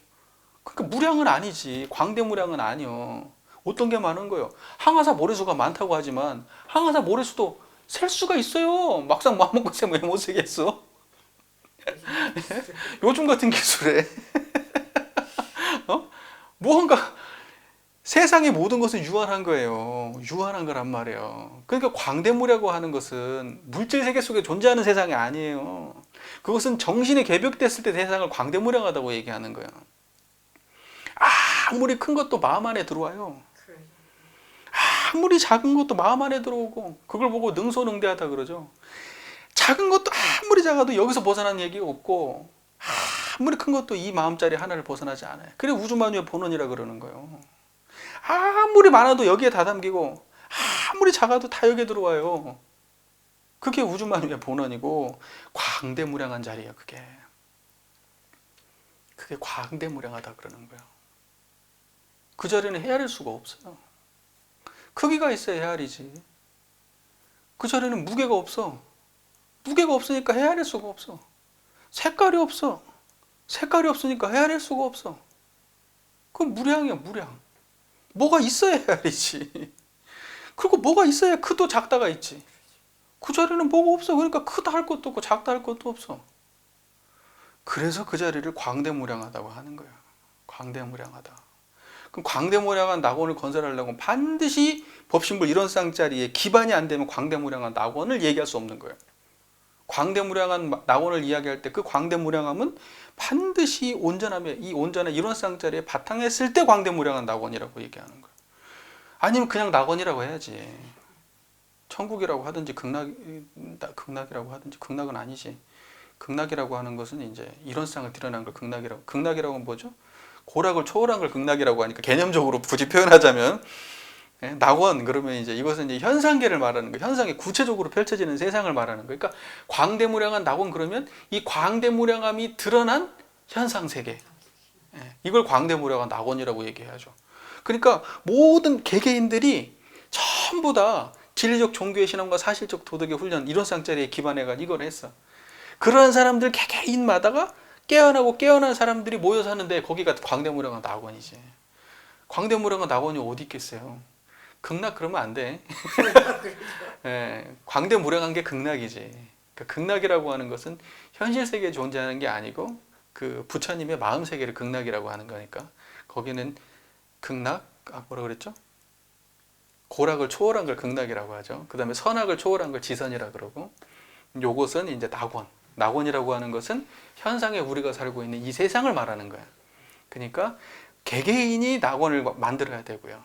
그러니까 무량은 아니지. 광대무량은 아니요. 어떤 게 많은 거예요? 항아사 모래수가 많다고 하지만 항아사 모래수도 셀 수가 있어요. 막상 마음먹고 세면 왜 못 세겠어? 요즘 같은 기술에 무언가 세상의 모든 것은 유한한 거예요. 유한한 거란 말이에요. 그러니까 광대무라고 하는 것은 물질 세계 속에 존재하는 세상이 아니에요. 그것은 정신이 개벽됐을 때 세상을 광대무량하다고 얘기하는 거예요. 아무리 큰 것도 마음 안에 들어와요. 아무리 작은 것도 마음 안에 들어오고, 그걸 보고 능소능대하다 그러죠. 작은 것도 아무리 작아도 여기서 벗어나는 얘기가 없고, 아무리 큰 것도 이 마음자리 하나를 벗어나지 않아요. 그래 우주만유의 본원이라 그러는 거예요. 아무리 많아도 여기에 다 담기고, 아무리 작아도 다 여기에 들어와요. 그게 우주만유의 본원이고 광대무량한 자리예요. 그게 광대무량하다 그러는 거예요. 그 자리는 헤아릴 수가 없어요. 크기가 있어야 헤아리지. 그 자리는 무게가 없어. 무게가 없으니까 헤아릴 수가 없어. 색깔이 없어. 색깔이 없으니까 헤아릴 수가 없어. 그건 무량이야, 무량. 뭐가 있어야 헤아리지. 그리고 뭐가 있어야 크도 작다가 있지. 그 자리는 뭐가 없어. 그러니까 크다 할 것도 없고 작다 할 것도 없어. 그래서 그 자리를 광대무량하다고 하는 거야. 광대무량하다. 그럼 광대무량한 낙원을 건설하려면 반드시 법신불 이론상자리에 기반이 안 되면 광대무량한 낙원을 얘기할 수 없는 거예요. 광대무량한 낙원을 이야기할 때 그 광대무량함은 반드시 온전함에, 이 온전한 이론상자리에 바탕했을 때 광대무량한 낙원이라고 얘기하는 거예요. 아니면 그냥 낙원이라고 해야지. 천국이라고 하든지 극락이라고 하든지. 극락은 아니지. 극락이라고 하는 것은 이제 이론상을 드러난 걸 극락이라고. 극락이라고 하면 뭐죠? 고락을 초월한 걸 극락이라고 하니까 개념적으로 굳이 표현하자면, 낙원 그러면 이제 이것은 이제 현상계를 말하는 거예요. 현상이 구체적으로 펼쳐지는 세상을 말하는 거예요. 그러니까 광대무량한 낙원 그러면 이 광대무량함이 드러난 현상 세계. 이걸 광대무량한 낙원이라고 얘기해야죠. 그러니까 모든 개개인들이 전부 다 진리적 종교의 신앙과 사실적 도덕의 훈련 이론상자리에 기반해가지고 이걸 했어. 그러한 사람들 개개인마다가 깨어나고 깨어난 사람들이 모여 사는데 거기가 광대무량한 낙원이지. 광대무량한 낙원이 어디 있겠어요? 극락 그러면 안 돼. 광대무량한 게 극락이지. 그러니까 극락이라고 하는 것은 현실 세계에 존재하는 게 아니고 그 부처님의 마음 세계를 극락이라고 하는 거니까 거기는 극락, 뭐라 그랬죠? 고락을 초월한 걸 극락이라고 하죠. 그 다음에 선악을 초월한 걸 지선이라 그러고, 요것은 이제 낙원. 낙원이라고 하는 것은 현상에 우리가 살고 있는 이 세상을 말하는 거야. 그러니까 개개인이 낙원을 만들어야 되고요.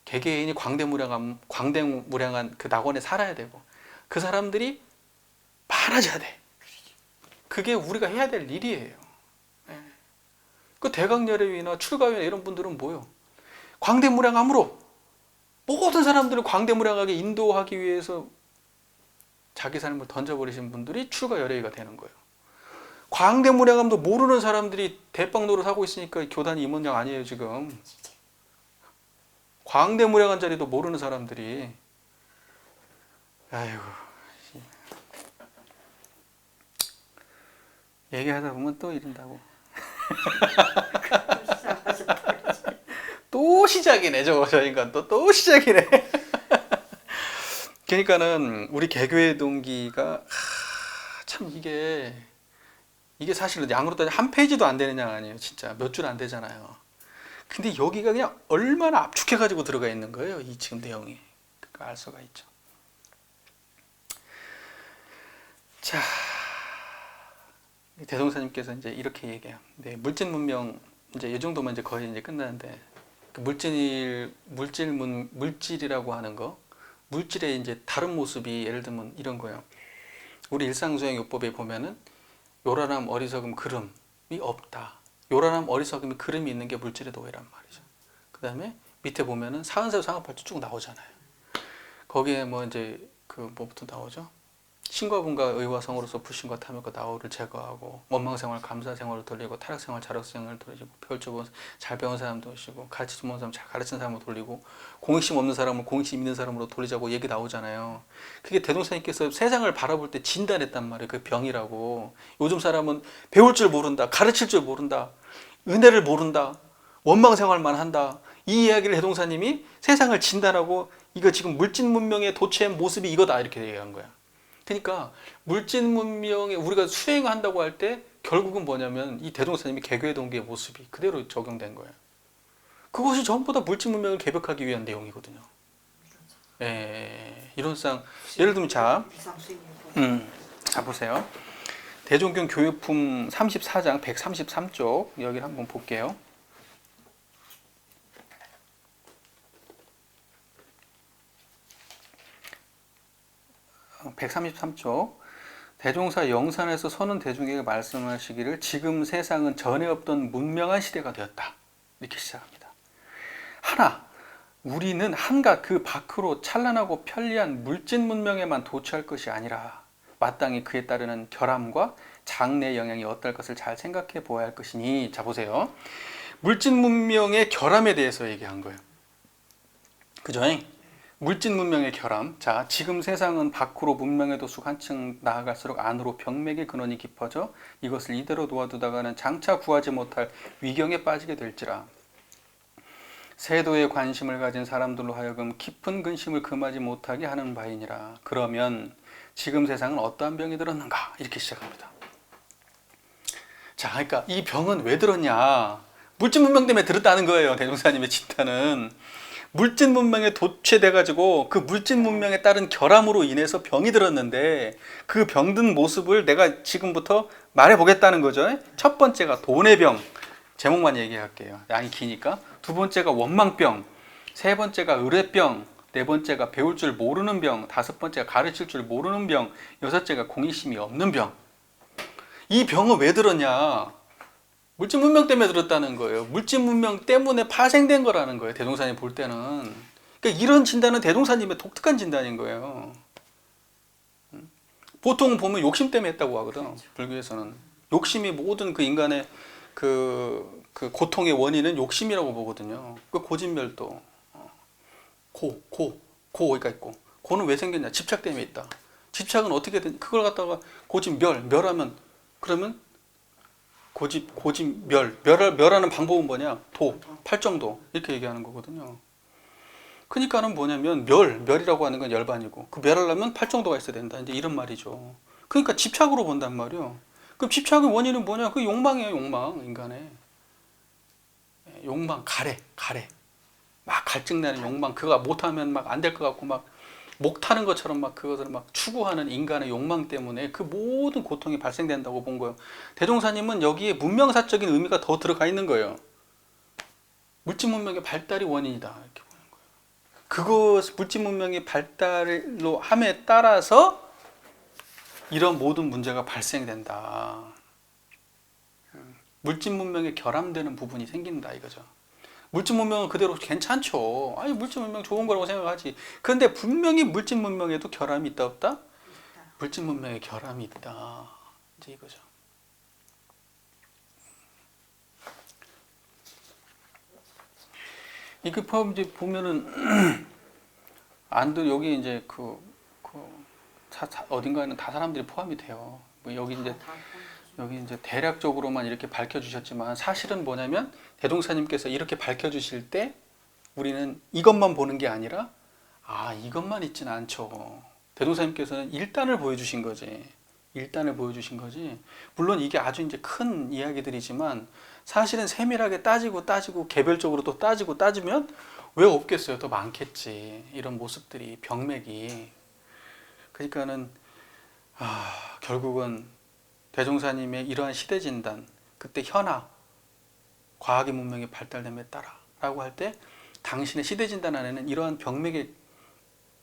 개개인이 광대무량한 그 낙원에 살아야 되고, 그 사람들이 많아져야 돼. 그게 우리가 해야 될 일이에요. 그 대강열애위나 출가위나 이런 분들은 뭐요? 광대무량함으로 모든 사람들을 광대무량하게 인도하기 위해서 자기 삶을 던져버리신 분들이 출가열애위가 되는 거예요. 광대무량함도 모르는 사람들이 대빵 노릇하고 있으니까 교단이 임원장 아니에요 지금. 광대무량한 자리도 모르는 사람들이. 아이고, 얘기하다 보면 또 이른다고. 또 시작이네 저 인간 또 시작이네. 그러니까는 우리 개교의 동기가 참 이게 사실은 양으로 따지면 한 페이지도 안 되는 양 아니에요. 진짜 몇 줄 안 되잖아요. 근데 여기가 그냥 얼마나 압축해가지고 들어가 있는 거예요. 이 지금 내용이. 그러니까 알 수가 있죠. 자, 대동사님께서 이제 이렇게 얘기해요. 네, 물질 문명 이제 이 정도면 이제 거의 이제 끝나는데 그 물질이라고 하는 거, 물질의 이제 다른 모습이 예를 들면 이런 거예요. 우리 일상수행요법에 보면은 요란함, 어리석음, 그름이 없다. 요란함, 어리석음이 그름이 있는 게 물질의 도회란 말이죠. 그 다음에 밑에 보면은 사은세로 상업할때 쭉 나오잖아요. 거기에 뭐 이제 그 뭐부터 나오죠? 신과분과 의와 성으로서 불신과 탐욕과 나오를 제거하고 원망생활, 감사생활을 돌리고 타락생활, 자력생활을 돌리고 배울 잘 배운 사람 돌리고 가르치지 못하는 사람 잘 가르치는 사람으로 돌리고 공익심 없는 사람을 공익심 있는 사람으로 돌리자고 얘기 나오잖아요. 그게 대동사님께서 세상을 바라볼 때 진단했단 말이에요. 그 병이라고. 요즘 사람은 배울 줄 모른다, 가르칠 줄 모른다, 은혜를 모른다, 원망생활만 한다. 이 이야기를 대동사님이 세상을 진단하고 이거 지금 물질 문명의 도처의 모습이 이거다 이렇게 얘기한 거야. 그러니까 물질 문명에 우리가 수행한다고 할 때 결국은 뭐냐면 이 대동사님이 개교의 동기의 모습이 그대로 적용된 거예요. 그것이 전부 다 물질 문명을 개벽하기 위한 내용이거든요. 이론상 예를 들면 자 보세요. 대종경 교육품 34장 133쪽 여기를 한번 볼게요. 133쪽 대종사 영산에서 선은 대중에게 말씀하시기를 지금 세상은 전에 없던 문명한 시대가 되었다. 이렇게 시작합니다. 하나 우리는 한갓 그 밖으로 찬란하고 편리한 물질 문명에만 도취할 것이 아니라 마땅히 그에 따르는 결함과 장래의 영향이 어떨 것을 잘 생각해 보아야 할 것이니. 자 보세요. 물질 문명의 결함에 대해서 얘기한 거예요. 그죠? 물질 문명의 결함. 자, 지금 세상은 밖으로 문명의 도수 한층 나아갈수록 안으로 병맥의 근원이 깊어져 이것을 이대로 놓아두다가는 장차 구하지 못할 위경에 빠지게 될지라. 세도에 관심을 가진 사람들로 하여금 깊은 근심을 금하지 못하게 하는 바이니라. 그러면 지금 세상은 어떠한 병이 들었는가? 이렇게 시작합니다. 자, 그러니까 이 병은 왜 들었냐? 물질 문명 때문에 들었다는 거예요. 대종사님의 진단은. 물질 문명에 도취돼가지고 그 물질 문명에 따른 결함으로 인해서 병이 들었는데 그 병든 모습을 내가 지금부터 말해보겠다는 거죠. 첫 번째가 돈의 병. 제목만 얘기할게요. 양이 기니까. 두 번째가 원망병. 세 번째가 의뢰병. 네 번째가 배울 줄 모르는 병. 다섯 번째가 가르칠 줄 모르는 병. 여섯째가 공의심이 없는 병. 이 병은 왜 들었냐? 물질 문명 때문에 들었다는 거예요. 물질 문명 때문에 파생된 거라는 거예요. 대종사님 볼 때는. 그러니까 이런 진단은 대종사님의 독특한 진단인 거예요. 보통 보면 욕심 때문에 했다고 하거든. 불교에서는. 욕심이 모든 그 인간의 그 고통의 원인은 욕심이라고 보거든요. 그 고진멸도. 고가 있고. 고는 왜 생겼냐? 집착 때문에 있다. 집착은 어떻게든 그걸 갖다가 멸하면 그러면 멸하는 방법은 뭐냐? 팔정도 이렇게 얘기하는 거거든요. 그러니까는 뭐냐면 멸이라고 하는 건 열반이고 그 멸하려면 팔정도가 있어야 된다. 이제 이런 말이죠. 그러니까 집착으로 본단 말이에요. 그럼 집착의 원인은 뭐냐? 그 욕망이에요, 욕망 인간의 욕망, 가래 막 갈증나는 욕망. 그거 못하면 막 안 될 것 같고 막 목 타는 것처럼 막 그것을 막 추구하는 인간의 욕망 때문에 그 모든 고통이 발생된다고 본 거예요. 대종사님은 여기에 문명사적인 의미가 더 들어가 있는 거예요. 물질 문명의 발달이 원인이다 이렇게 보는 거예요. 그것 물질 문명의 발달로 함에 따라서 이런 모든 문제가 발생된다. 물질 문명에 결함되는 부분이 생긴다 이거죠. 물질 문명은 그대로 괜찮죠. 아니 물질 문명 좋은 거라고 생각하지. 그런데 분명히 물질 문명에도 결함이 있다 없다? 물질 문명에 결함이 있다. 이제 이거죠. 이게 이제 보면은 안도 여기 이제 어딘가에는 다 사람들이 포함이 돼요. 뭐 여기 이제 대략적으로만 이렇게 밝혀주셨지만 사실은 뭐냐면 대종사님께서 이렇게 밝혀주실 때 우리는 이것만 보는 게 아니라 이것만 있지는 않죠. 대종사님께서는 일단을 보여주신 거지. 일단을 보여주신 거지. 물론 이게 아주 이제 큰 이야기들이지만 사실은 세밀하게 따지고 개별적으로 또 따지면 왜 없겠어요? 더 많겠지. 이런 모습들이 병맥이. 그러니까는 결국은 대종사님의 이러한 시대 진단, 그때 현아 과학의 문명이 발달됨에 따라라고 할 때 당신의 시대 진단 안에는 이러한 병맥의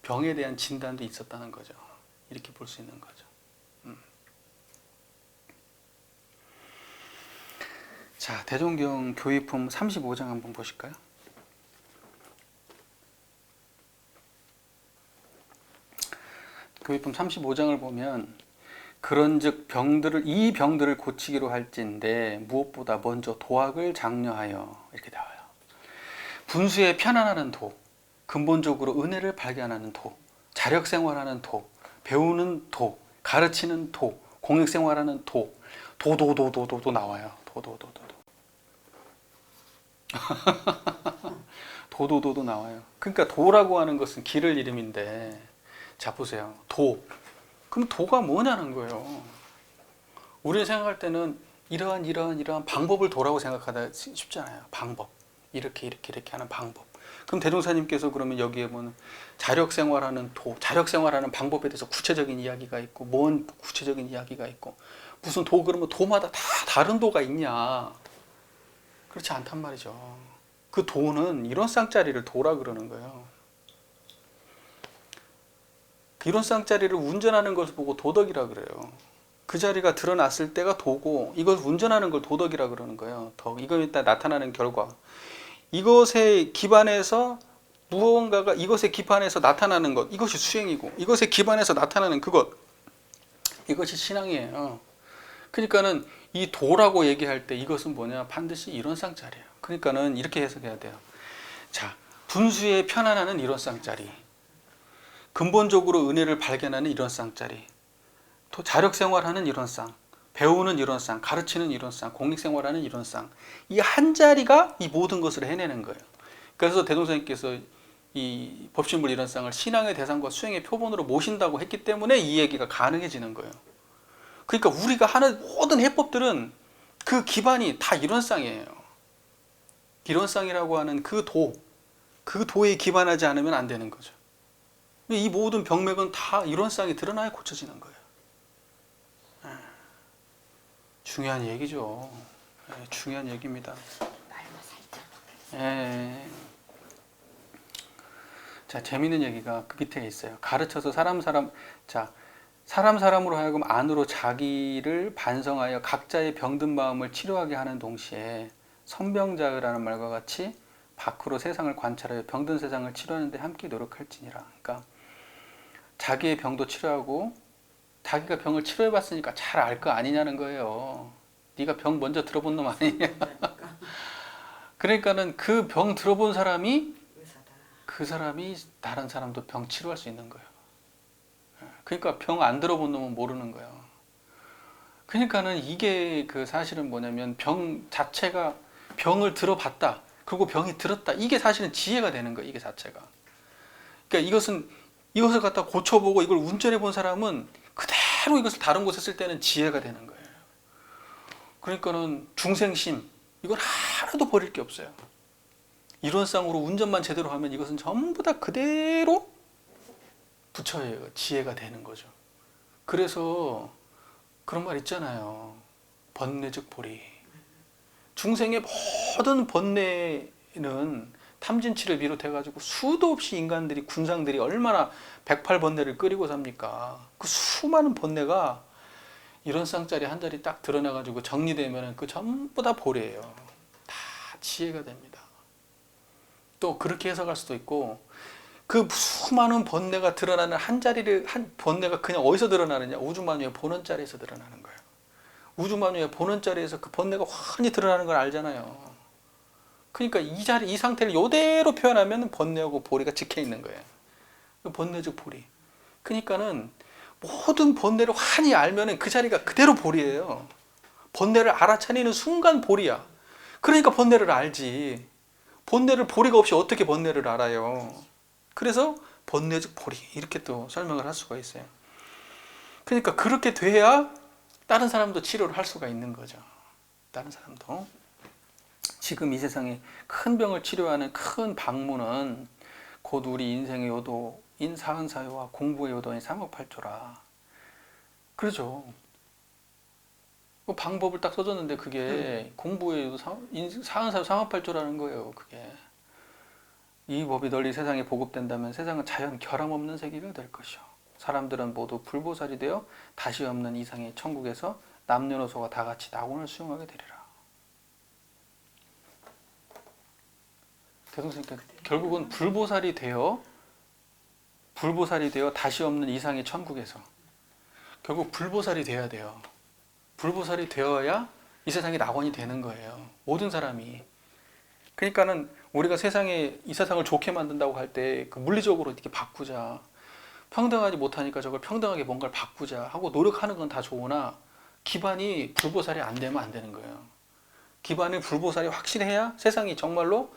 병에 대한 진단도 있었다는 거죠. 이렇게 볼 수 있는 거죠. 자, 대종경 교의품 35장 한번 보실까요? 교의품 35장을 보면 그런즉 이 병들을 고치기로 할진대 무엇보다 먼저 도학을 장려하여 이렇게 나와요. 분수에 편안하는 도, 근본적으로 은혜를 발견하는 도, 자력생활하는 도, 배우는 도, 가르치는 도, 공익생활하는 도도도도도 나와요. 도도도도 나와요. 그러니까 도라고 하는 것은 길을 이름인데, 자 보세요. 도. 그럼 도가 뭐냐는 거예요. 우리가 생각할 때는 이러한 방법을 도라고 생각하다 쉽잖아요. 방법. 이렇게 하는 방법. 그럼 대종사님께서 그러면 여기에 보면 자력생활하는 도, 자력생활하는 방법에 대해서 구체적인 이야기가 있고, 뭔 구체적인 이야기가 있고, 무슨 도 그러면 도마다 다 다른 도가 있냐? 그렇지 않단 말이죠. 그 도는 이런 쌍짜리를 도라 그러는 거예요. 이런 쌍짜리를 운전하는 것을 보고 도덕이라 그래요. 그 자리가 드러났을 때가 도고, 이걸 운전하는 걸 도덕이라 그러는 거예요. 이거 이따 나타나는 결과. 이것에 기반해서 무언가가 이것에 기반해서 나타나는 것, 이것이 수행이고, 이것에 기반해서 나타나는 그것, 이것이 신앙이에요. 그러니까는 이 도라고 얘기할 때 이것은 뭐냐? 반드시 이런 쌍짜리예요. 그러니까는 이렇게 해석해야 돼요. 자, 분수에 편안하는 이런 쌍짜리, 근본적으로 은혜를 발견하는 이런 쌍짜리, 또 자력생활하는 이런 쌍, 배우는 이런 쌍, 가르치는 이런 쌍, 공익생활하는 이런 쌍, 이 한 자리가 이 모든 것을 해내는 거예요. 그래서 대종사님께서 이 법신불 이런 쌍을 신앙의 대상과 수행의 표본으로 모신다고 했기 때문에 이 얘기가 가능해지는 거예요. 그러니까 우리가 하는 모든 해법들은 그 기반이 다 이런 쌍이에요. 이런 쌍이라고 하는 그 도에 기반하지 않으면 안 되는 거죠. 이 모든 병맥은 다 이런 쌍이 드러나야 고쳐지는 거예요. 중요한 얘기죠. 중요한 얘기입니다. 말만 살짝. 자, 재미있는 얘기가 그 밑에 있어요. 가르쳐서 사람으로 하여금 안으로 자기를 반성하여 각자의 병든 마음을 치료하게 하는 동시에 선병자의라는 말과 같이 밖으로 세상을 관찰하여 병든 세상을 치료하는 데 함께 노력할지니라. 그러니까 자기의 병도 치료하고, 자기가 병을 치료해봤으니까 잘 알 거 아니냐는 거예요. 네가 병 먼저 들어본 놈 아니냐. 그러니까는 그 병 들어본 사람이 의사다. 그 사람이 다른 사람도 병 치료할 수 있는 거예요. 그러니까 병 안 들어본 놈은 모르는 거예요. 그러니까는 이게 그 사실은 뭐냐면 병 자체가 병을 들어봤다. 그리고 병이 들었다. 이게 사실은 지혜가 되는 거예요. 이게 자체가. 그러니까 이것을 갖다 고쳐보고 이걸 운전해 본 사람은 그대로 이것을 다른 곳에 쓸 때는 지혜가 되는 거예요. 그러니까는 중생심, 이건 하나도 버릴 게 없어요. 이론상으로 운전만 제대로 하면 이것은 전부 다 그대로 붙여야 지혜가 되는 거죠. 그래서 그런 말 있잖아요. 번뇌즉 보리. 중생의 모든 번뇌는 탐진치를 비롯해가지고 수도 없이 인간들이, 군상들이 얼마나 108번뇌를 끓이고 삽니까? 그 수많은 번뇌가 이런 쌍짜리 한 자리 딱 드러나가지고 정리되면 그 전부 다 보리예요. 다 지혜가 됩니다. 또 그렇게 해석할 수도 있고, 그 수많은 번뇌가 드러나는 한 번뇌가 그냥 어디서 드러나느냐? 우주만유의 본원자리에서 드러나는 거예요. 우주만유의 본원자리에서 그 번뇌가 환히 드러나는 걸 알잖아요. 그러니까 이 상태를 이대로 표현하면 번뇌하고 보리가 찍혀 있는 거예요. 번뇌즉 보리. 그러니까는 모든 번뇌를 환히 알면은 그 자리가 그대로 보리예요. 번뇌를 알아차리는 순간 보리야. 그러니까 번뇌를 알지. 번뇌를 보리가 없이 어떻게 번뇌를 알아요? 그래서 번뇌즉 보리, 이렇게 또 설명을 할 수가 있어요. 그러니까 그렇게 돼야 다른 사람도 치료를 할 수가 있는 거죠. 다른 사람도. 지금 이 세상에 큰 병을 치료하는 큰 방문은 곧 우리 인생의 요도인 사은사유와 공부의 요도인 삼억팔조라. 그러죠. 그 방법을 딱 써줬는데 그게 공부의 요도 사은사유 삼억팔조라는 거예요. 그게. 이 법이 널리 세상에 보급된다면 세상은 자연 결함 없는 세계가 될 것이요. 사람들은 모두 불보살이 되어 다시 없는 이상의 천국에서 남녀노소가 다 같이 낙원을 수용하게 되리라. 대성스님께 결국은 불보살이 되어 다시 없는 이상의 천국에서 결국 불보살이 되어야 돼요. 불보살이 되어야 이 세상이 낙원이 되는 거예요. 모든 사람이. 그러니까는 우리가 이 세상을 좋게 만든다고 할 때 그 물리적으로 이렇게 바꾸자. 평등하지 못하니까 저걸 평등하게 뭔가를 바꾸자 하고 노력하는 건 다 좋으나 기반이 불보살이 안 되면 안 되는 거예요. 기반이 불보살이 확실해야 세상이 정말로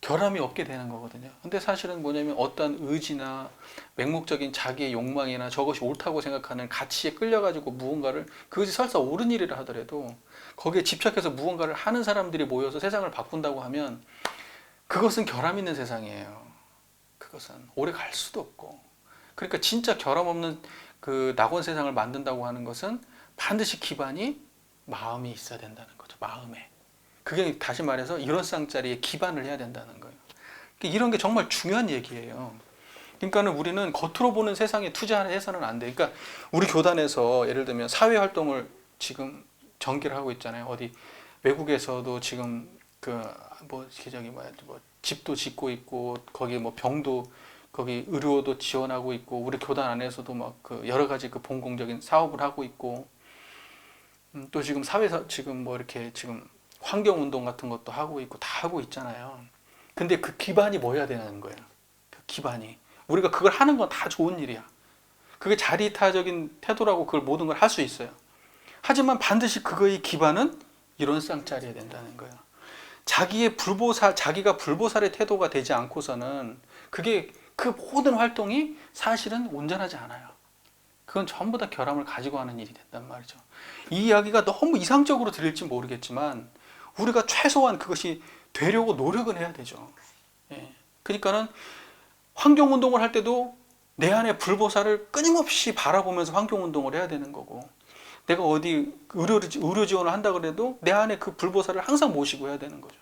결함이 없게 되는 거거든요. 근데 사실은 뭐냐면 어떤 의지나 맹목적인 자기의 욕망이나 저것이 옳다고 생각하는 가치에 끌려가지고 무언가를 그것이 설사 옳은 일이라 하더라도 거기에 집착해서 무언가를 하는 사람들이 모여서 세상을 바꾼다고 하면 그것은 결함 있는 세상이에요. 그것은 오래 갈 수도 없고. 그러니까 진짜 결함 없는 그 낙원 세상을 만든다고 하는 것은 반드시 기반이 마음이 있어야 된다는 거죠. 마음에. 그게 다시 말해서 일원상짜리의 기반을 해야 된다는 거예요. 이런 게 정말 중요한 얘기예요. 그러니까는 우리는 겉으로 보는 세상에 투자해서는 안 돼. 그러니까 우리 교단에서 예를 들면 사회 활동을 지금 전개를 하고 있잖아요. 어디 외국에서도 지금 뭐 집도 짓고 있고 거기 뭐 병도 거기 의료도 지원하고 있고 우리 교단 안에서도 막 그 여러 가지 그 본공적인 사업을 하고 있고 또 지금 사회에서 지금 뭐 이렇게 지금 환경운동 같은 것도 하고 있고 다 하고 있잖아요. 근데 그 기반이 뭐여야 되는 거예요. 그 기반이. 우리가 그걸 하는 건 다 좋은 일이야. 그게 자리타적인 태도라고 그걸 모든 걸 할 수 있어요. 하지만 반드시 그거의 기반은 일원상짜리여야 된다는 거예요. 자기가 불보살의 태도가 되지 않고서는 그게 그 모든 활동이 사실은 온전하지 않아요. 그건 전부 다 결함을 가지고 하는 일이 된단 말이죠. 이 이야기가 너무 이상적으로 들릴지 모르겠지만 우리가 최소한 그것이 되려고 노력은 해야 되죠. 예. 그러니까는 환경운동을 할 때도 내 안에 불보살을 끊임없이 바라보면서 환경운동을 해야 되는 거고 내가 어디 의료 지원을 한다 그래도 내 안에 그 불보살을 항상 모시고 해야 되는 거죠.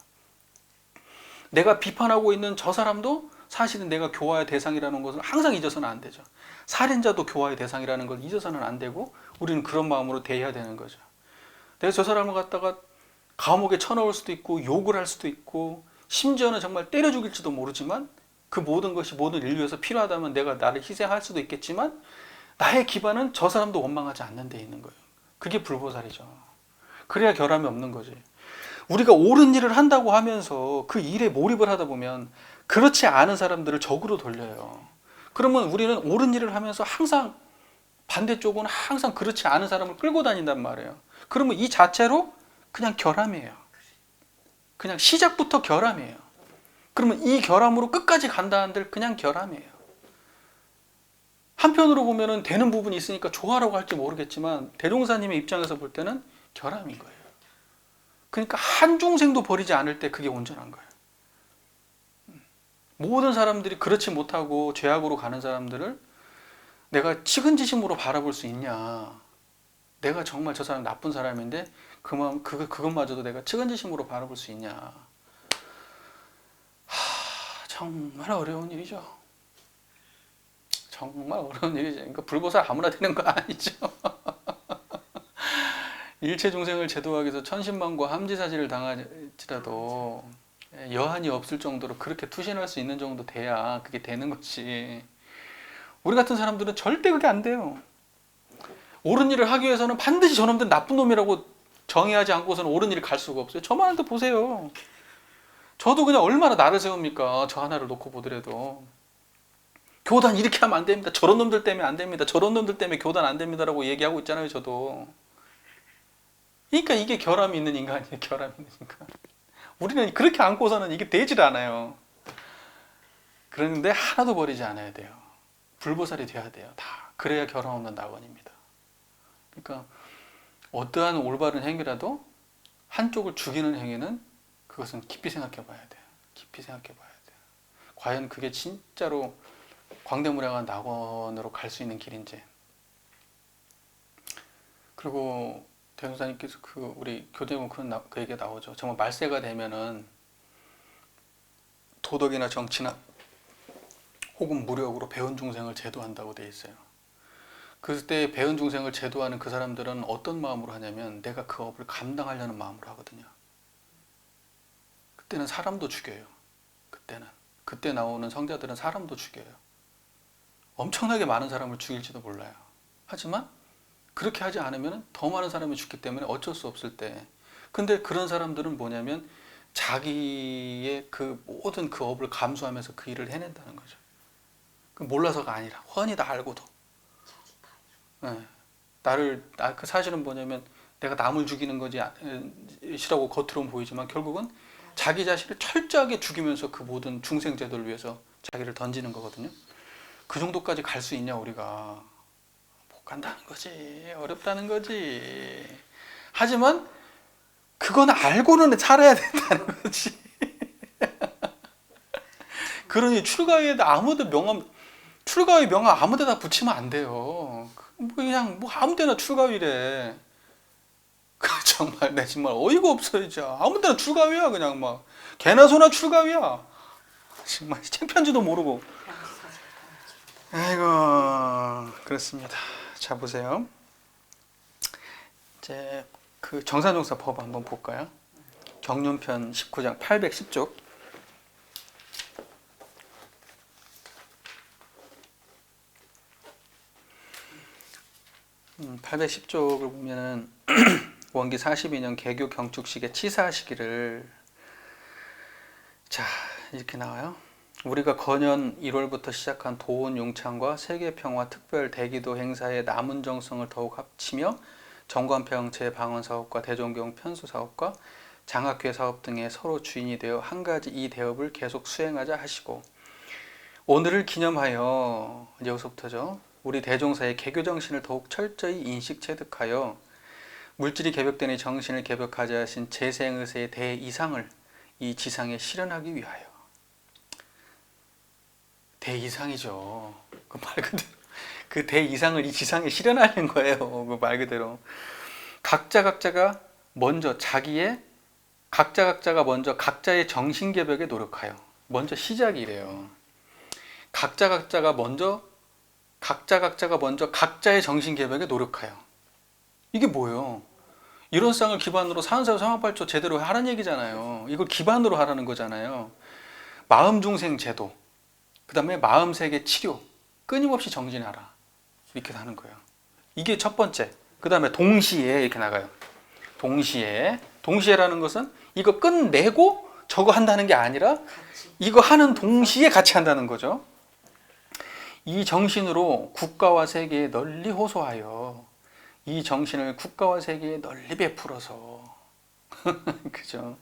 내가 비판하고 있는 저 사람도 사실은 내가 교화의 대상이라는 것을 항상 잊어서는 안 되죠. 살인자도 교화의 대상이라는 걸 잊어서는 안 되고 우리는 그런 마음으로 대해야 되는 거죠. 내가 저 사람을 갖다가 감옥에 쳐넣을 수도 있고 욕을 할 수도 있고 심지어는 정말 때려 죽일지도 모르지만 그 모든 것이 모든 인류에서 필요하다면 내가 나를 희생할 수도 있겠지만 나의 기반은 저 사람도 원망하지 않는 데 있는 거예요. 그게 불보살이죠. 그래야 결함이 없는 거지. 우리가 옳은 일을 한다고 하면서 그 일에 몰입을 하다 보면 그렇지 않은 사람들을 적으로 돌려요. 그러면 우리는 옳은 일을 하면서 항상 반대쪽은 항상 그렇지 않은 사람을 끌고 다닌단 말이에요. 그러면 이 자체로 그냥 결함이에요. 그냥 시작부터 결함이에요. 그러면 이 결함으로 끝까지 간다 한들 그냥 결함이에요. 한편으로 보면은 되는 부분이 있으니까 좋아라고 할지 모르겠지만 대종사님의 입장에서 볼 때는 결함인 거예요. 그러니까 한 중생도 버리지 않을 때 그게 온전한 거예요. 모든 사람들이 그렇지 못하고 죄악으로 가는 사람들을 내가 측은지심으로 바라볼 수 있냐. 내가 정말 저 사람 나쁜 사람인데 그것마저도 내가 측은지심으로 바라볼 수 있냐. 정말 어려운 일이죠. 정말 어려운 일이죠. 그러니까 불보살 아무나 되는 거 아니죠. 일체 중생을 제도하기 위해서 천신만고 함지사지를 당할지라도 여한이 없을 정도로 그렇게 투신할 수 있는 정도 돼야 그게 되는 거지. 우리 같은 사람들은 절대 그게 안 돼요. 옳은 일을 하기 위해서는 반드시 저놈들은 나쁜 놈이라고 정의하지 않고서는 옳은 일을 갈 수가 없어요. 저만 해도 보세요. 저도 그냥 얼마나 나를 세웁니까? 저 하나를 놓고 보더라도. 교단 이렇게 하면 안 됩니다. 저런 놈들 때문에 안 됩니다. 저런 놈들 때문에 교단 안 됩니다라고 얘기하고 있잖아요. 저도. 그러니까 이게 결함이 있는 인간이에요. 결함이 있는 인간. 우리는 그렇게 안고서는 이게 되질 않아요. 그런데 하나도 버리지 않아야 돼요. 불보살이 돼야 돼요. 다. 그래야 결함 없는 낙원입니다. 그러니까 어떠한 올바른 행위라도 한쪽을 죽이는 행위는 그것은 깊이 생각해 봐야 돼요. 깊이 생각해 봐야 돼요. 과연 그게 진짜로 광대무량한 낙원으로 갈 수 있는 길인지. 그리고 대종사님께서 그 우리 교대본 그 얘기가 나오죠. 정말 말세가 되면은 도덕이나 정치나 혹은 무력으로 배은 중생을 제도한다고 돼 있어요. 그때 배은 중생을 제도하는 그 사람들은 어떤 마음으로 하냐면 내가 그 업을 감당하려는 마음으로 하거든요. 그때는 사람도 죽여요. 그때 나오는 성자들은 사람도 죽여요. 엄청나게 많은 사람을 죽일지도 몰라요. 하지만 그렇게 하지 않으면 더 많은 사람이 죽기 때문에 어쩔 수 없을 때. 근데 그런 사람들은 뭐냐면 자기의 그 모든 그 업을 감수하면서 그 일을 해낸다는 거죠. 몰라서가 아니라 훤히 다 알고도. 네. 그 사실은 뭐냐면 내가 남을 죽이는 거지 시라고 겉으로는 보이지만 결국은 자기 자신을 철저하게 죽이면서 그 모든 중생 제도를 위해서 자기를 던지는 거거든요. 그 정도까지 갈 수 있냐 우리가. 못 간다는 거지. 어렵다는 거지. 하지만 그건 알고는 살아야 된다는 거지. 그러니 출가의 명함 아무데다 붙이면 안 돼요. 그냥 뭐 아무데나 출가위래. 정말 내 정말 어이가 없어요. 진짜 아무데나 출가위야. 그냥 막 개나 소나 출가위야. 정말 창편지도 모르고. 아이고 그렇습니다. 자 보세요. 이제 그 정산정사 법 한번 볼까요? 경륜편 19장 810쪽. 810쪽을 보면은 원기 42년 개교 경축식의 치사 시기를 자 이렇게 나와요. 우리가 건현 1월부터 시작한 도원 용창과 세계평화 특별 대기도 행사의 남은 정성을 더욱 합치며 정관평 재방언 사업과 대종경 편수 사업과 장학회 사업 등에 서로 주인이 되어 한 가지 이 대업을 계속 수행하자 하시고 오늘을 기념하여 이제 여기서부터죠. 우리 대종사의 개교 정신을 더욱 철저히 인식 체득하여 물질이 개벽되니 정신을 개벽하자 하신 재생의세의 대이상을 이 지상에 실현하기 위하여. 대이상이죠. 그 말 그대로 그 대이상을 이 지상에 실현하는 거예요. 그 말 그대로 각자가 먼저 각자의 정신 개벽에 노력하여. 먼저 시작이 이래요. 각자가 먼저 각자의 정신 개벽에 노력하여. 이게 뭐예요? 이런 쌍을 기반으로 사은사유 삼합발조 제대로 하라는 얘기잖아요. 이걸 기반으로 하라는 거잖아요. 마음중생 제도, 그 다음에 마음세계 치료, 끊임없이 정진하라. 이렇게 하는 거예요. 이게 첫 번째. 그 다음에 동시에 이렇게 나가요. 동시에라는 것은 이거 끝내고 저거 한다는 게 아니라 이거 하는 동시에 같이 한다는 거죠. 이 정신으로 국가와 세계에 널리 호소하여 이 정신을 국가와 세계에 널리 베풀어서 그죠?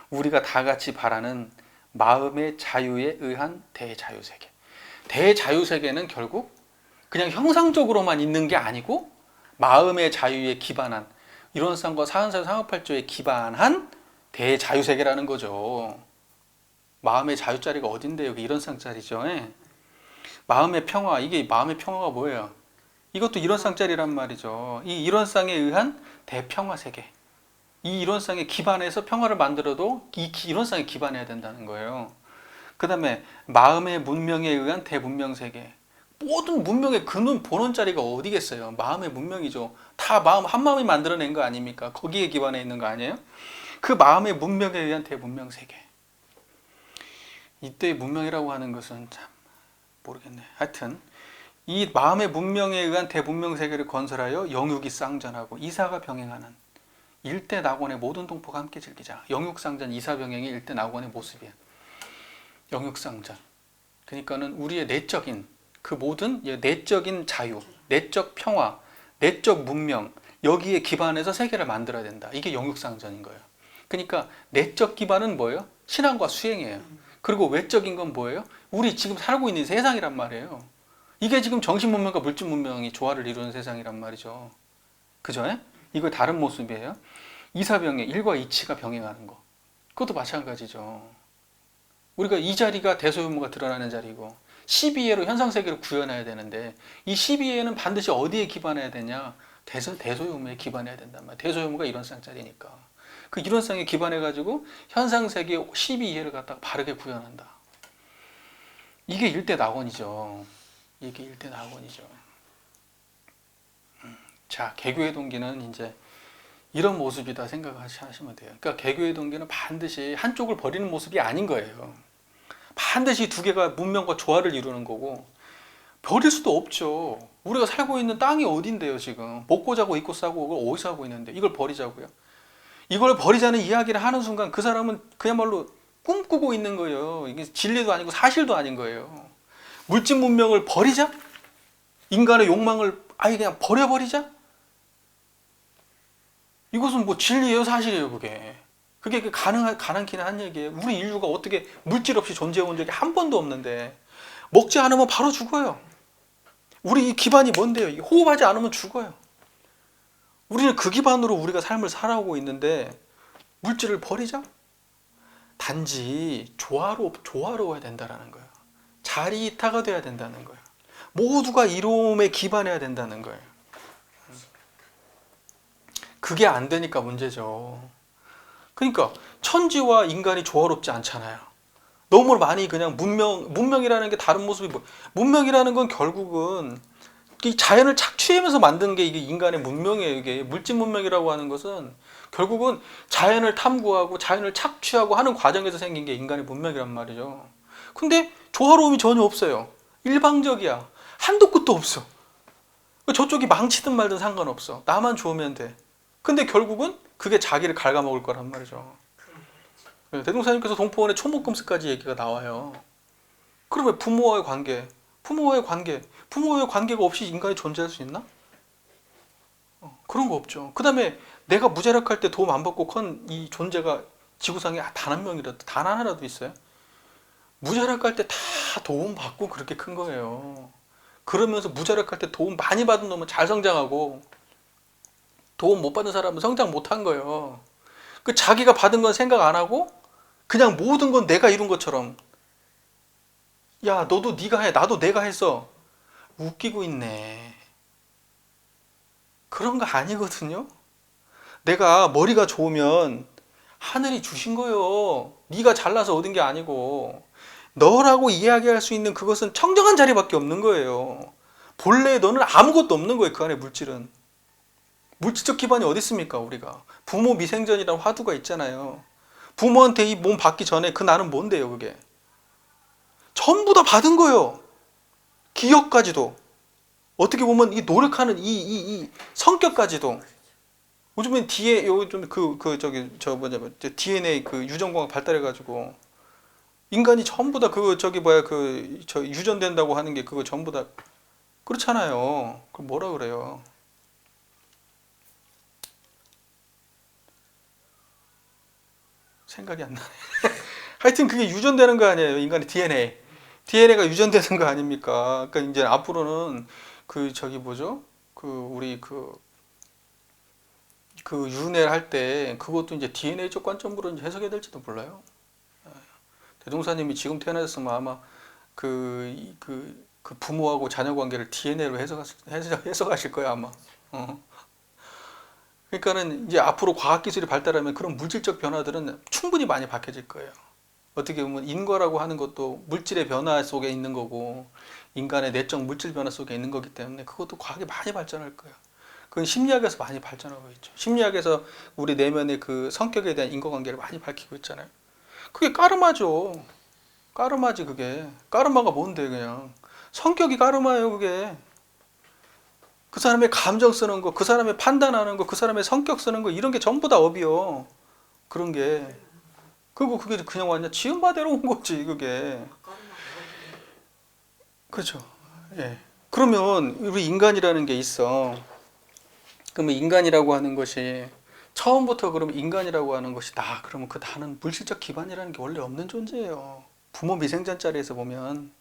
우리가 다 같이 바라는 마음의 자유에 의한 대자유세계. 대자유세계는 결국 그냥 형상적으로만 있는 게 아니고 마음의 자유에 기반한 이론상과 사은사유 상업팔조에 기반한 대자유세계라는 거죠. 마음의 자유자리가 어딘데요? 이론상짜리죠. 마음의 평화, 이게 마음의 평화가 뭐예요? 이것도 이론상짜리란 말이죠. 이 이론상에 의한 대평화세계. 이 이론상에 기반해서 평화를 만들어도 이 이론상에 기반해야 된다는 거예요. 그 다음에 마음의 문명에 의한 대문명세계. 모든 문명의 근본 자리가 어디겠어요? 마음의 문명이죠. 다 한 마음이 만들어낸 거 아닙니까? 거기에 기반해 있는 거 아니에요? 그 마음의 문명에 의한 대문명세계. 이때의 문명이라고 하는 것은 참 모르겠네. 하여튼 이 마음의 문명에 의한 대문명세계를 건설하여 영육이 쌍전하고 이사가 병행하는 일대 낙원의 모든 동포가 함께 즐기자. 영육상전 이사병행이 일대 낙원의 모습이야. 영육상전. 그러니까는 우리의 내적인 그 모든 내적인 자유, 내적 평화, 내적 문명 여기에 기반해서 세계를 만들어야 된다. 이게 영육상전인 거예요. 그러니까 내적 기반은 뭐예요? 신앙과 수행이에요. 그리고 외적인 건 뭐예요? 우리 지금 살고 있는 세상이란 말이에요. 이게 지금 정신 문명과 물질 문명이 조화를 이루는 세상이란 말이죠. 그죠? 이거 다른 모습이에요. 이사병의 일과 이치가 병행하는 거. 그것도 마찬가지죠. 우리가 이 자리가 대소유무가 드러나는 자리고 12예로 현상세계를 구현해야 되는데 이 12예는 반드시 어디에 기반해야 되냐? 대소유무에 기반해야 된단 말이에요. 대소유무가 이론상짜리니까. 그 이론상에 기반해가지고 현상세계 12예를 갖다가 바르게 구현한다. 이게 일대낙원이죠. 이게 일대낙원이죠. 자, 개교의 동기는 이제 이런 모습이다 생각하시면 돼요. 그러니까 개교의 동기는 반드시 한쪽을 버리는 모습이 아닌 거예요. 반드시 두 개가 문명과 조화를 이루는 거고 버릴 수도 없죠. 우리가 살고 있는 땅이 어딘데요 지금. 먹고 자고 입고 싸고 이걸 어디서 하고 있는데 이걸 버리자고요. 이걸 버리자는 이야기를 하는 순간 그 사람은 그야말로 꿈꾸고 있는 거예요. 이게 진리도 아니고 사실도 아닌 거예요. 물질 문명을 버리자? 인간의 욕망을 아예 그냥 버려버리자? 이것은 뭐 진리예요, 사실이에요, 그게. 그게 가능키는 한 얘기예요. 우리 인류가 어떻게 물질 없이 존재해 온 적이 한 번도 없는데, 먹지 않으면 바로 죽어요. 우리 이 기반이 뭔데요? 이게 호흡하지 않으면 죽어요. 우리는 그 기반으로 우리가 삶을 살아오고 있는데, 물질을 버리자? 단지 조화로워야 된다는 거예요. 자리이타가 돼야 된다는 거예요. 모두가 이로움에 기반해야 된다는 거예요. 그게 안 되니까 문제죠. 그러니까 천지와 인간이 조화롭지 않잖아요. 너무 많이 그냥 문명이라는 게 다른 모습이 문명이라는 건 결국은 이 자연을 착취하면서 만든 게 이게 인간의 문명이에요. 이게 물질 문명이라고 하는 것은 결국은 자연을 탐구하고 자연을 착취하고 하는 과정에서 생긴 게 인간의 문명이란 말이죠. 근데 조화로움이 전혀 없어요. 일방적이야. 한도 끝도 없어. 저쪽이 망치든 말든 상관없어. 나만 좋으면 돼. 근데 결국은 그게 자기를 갉아먹을 거란 말이죠. 대종사님께서 동포원의 초목금스까지 얘기가 나와요. 그러면 부모와의 관계가 없이 인간이 존재할 수 있나? 그런 거 없죠. 그 다음에 내가 무자력할 때 도움 안 받고 컨 이 존재가 지구상에 단 한 명이라도, 단 하나라도 있어요? 무자력할 때 다 도움 받고 그렇게 큰 거예요. 그러면서 무자력할 때 도움 많이 받은 놈은 잘 성장하고 도움 못 받은 사람은 성장 못 한 거예요. 그 자기가 받은 건 생각 안 하고 그냥 모든 건 내가 이룬 것처럼 야 너도 네가 해 나도 내가 했어 웃기고 있네. 그런 거 아니거든요. 내가 머리가 좋으면 하늘이 주신 거예요. 네가 잘나서 얻은 게 아니고 너라고 이야기할 수 있는 그것은 청정한 자리밖에 없는 거예요. 본래 너는 아무것도 없는 거예요. 그 안에 물질은. 물질적 기반이 어디 있습니까? 우리가 부모 미생전이라는 화두가 있잖아요. 부모한테 이 몸 받기 전에 그 나는 뭔데요? 그게 전부 다 받은 거예요. 기억까지도 어떻게 보면 이 노력하는 이 성격까지도 요즘엔 DNA 그 유전공학 발달해가지고 인간이 전부 다 유전된다고 하는 게 그거 전부 다 그렇잖아요. 그럼 뭐라 그래요? 생각이 안 나네. 하여튼 그게 유전되는 거 아니에요. 인간의 DNA가 유전되는 거 아닙니까? 그러니까 이제 앞으로는 우리 윤회를 할 때 그것도 이제 DNA적 관점으로 이제 해석해야 될지도 몰라요. 대종사님이 지금 태어나셨으면 아마 그 부모하고 자녀 관계를 DNA로 해석하실 거예요 아마. 그러니까는 이제 앞으로 과학기술이 발달하면 그런 물질적 변화들은 충분히 많이 밝혀질 거예요. 어떻게 보면 인과라고 하는 것도 물질의 변화 속에 있는 거고 인간의 내적 물질 변화 속에 있는 거기 때문에 그것도 과학이 많이 발전할 거예요. 그건 심리학에서 많이 발전하고 있죠. 심리학에서 우리 내면의 그 성격에 대한 인과관계를 많이 밝히고 있잖아요. 그게 까르마죠. 까르마지 그게. 까르마가 뭔데 그냥. 성격이 까르마예요 그게. 그 사람의 감정 쓰는 거, 그 사람의 판단하는 거, 그 사람의 성격 쓰는 거 이런 게 전부 다 업이요. 그런 게. 그리고 그게 그냥 완전 지은바대로 온 거지 그게. 그렇죠. 예. 그러면 우리 인간이라는 게 있어. 그러면 인간이라고 하는 것이 처음부터 그러면 인간이라고 하는 것이 다 그러면 그 다는 물질적 기반이라는 게 원래 없는 존재예요. 부모 미생전 자리에서 보면.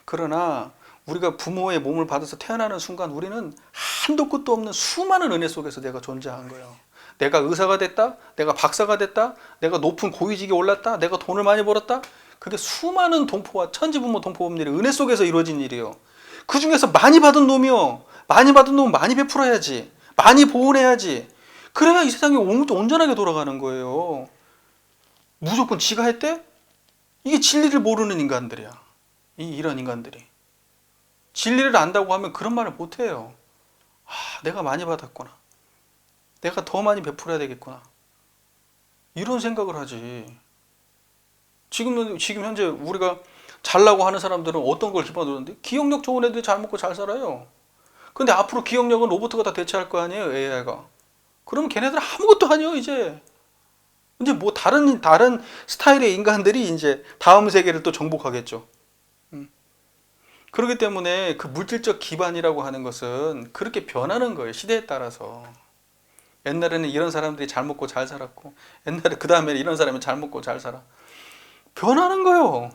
그러나 우리가 부모의 몸을 받아서 태어나는 순간 우리는 한도 끝도 없는 수많은 은혜 속에서 내가 존재한 거예요. 내가 의사가 됐다, 내가 박사가 됐다, 내가 높은 고위직에 올랐다, 내가 돈을 많이 벌었다. 그게 수많은 동포와 천지부모 동포범들이 은혜 속에서 이루어진 일이에요. 그 중에서 많이 받은 놈이요. 많이 받은 놈은 많이 베풀어야지. 많이 보온해야지. 그래야 이 세상이 온전하게 돌아가는 거예요. 무조건 지가 했대? 이게 진리를 모르는 인간들이야. 이런 인간들이. 진리를 안다고 하면 그런 말을 못해요. 아, 내가 많이 받았구나. 내가 더 많이 베풀어야 되겠구나. 이런 생각을 하지. 지금 현재 우리가 잘나고 하는 사람들은 어떤 걸 기반으로 하는데 기억력 좋은 애들이 잘 먹고 잘 살아요. 근데 앞으로 기억력은 로봇가 다 대체할 거 아니에요, AI가. 그러면 걔네들 아무것도 아니에요, 이제. 이제 뭐 다른 스타일의 인간들이 이제 다음 세계를 또 정복하겠죠. 그렇기 때문에 그 물질적 기반이라고 하는 것은 그렇게 변하는 거예요, 시대에 따라서. 옛날에는 이런 사람들이 잘 먹고 잘 살았고, 옛날에 그 다음에 이런 사람이 잘 먹고 잘 살아. 변하는 거예요.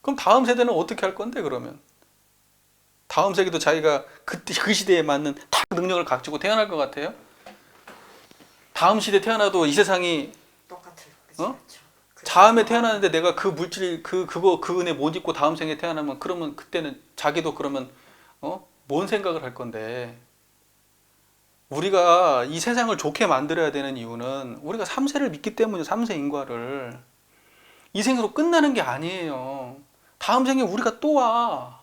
그럼 다음 세대는 어떻게 할 건데, 그러면? 다음 세대도 자기가 그 시대에 맞는 탁 능력을 가지고 태어날 것 같아요? 다음 시대 태어나도 이 세상이 똑같을 거지. 어? 그렇죠. 다음에 태어나는데 내가 그 물질 그 은혜 못 입고 다음 생에 태어나면 그러면 그때는 자기도 그러면 뭔 생각을 할 건데. 우리가 이 세상을 좋게 만들어야 되는 이유는 우리가 3세를 믿기 때문에 3세 인과를 이 생으로 끝나는 게 아니에요. 다음 생에 우리가 또 와.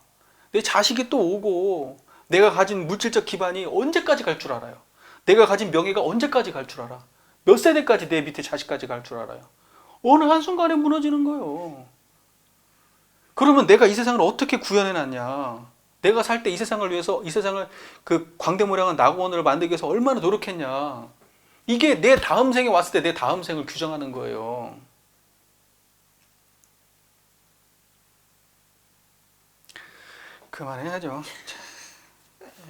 내 자식이 또 오고 내가 가진 물질적 기반이 언제까지 갈 줄 알아요? 내가 가진 명예가 언제까지 갈 줄 알아? 몇 세대까지 내 밑에 자식까지 갈 줄 알아요? 어느 한순간에 무너지는 거예요. 그러면 내가 이 세상을 어떻게 구현해놨냐? 내가 살 때 이 세상을 위해서 이 세상을 그 광대무량한 낙원을 만들기 위해서 얼마나 노력했냐? 이게 내 다음 생에 왔을 때 내 다음 생을 규정하는 거예요. 그만해야죠.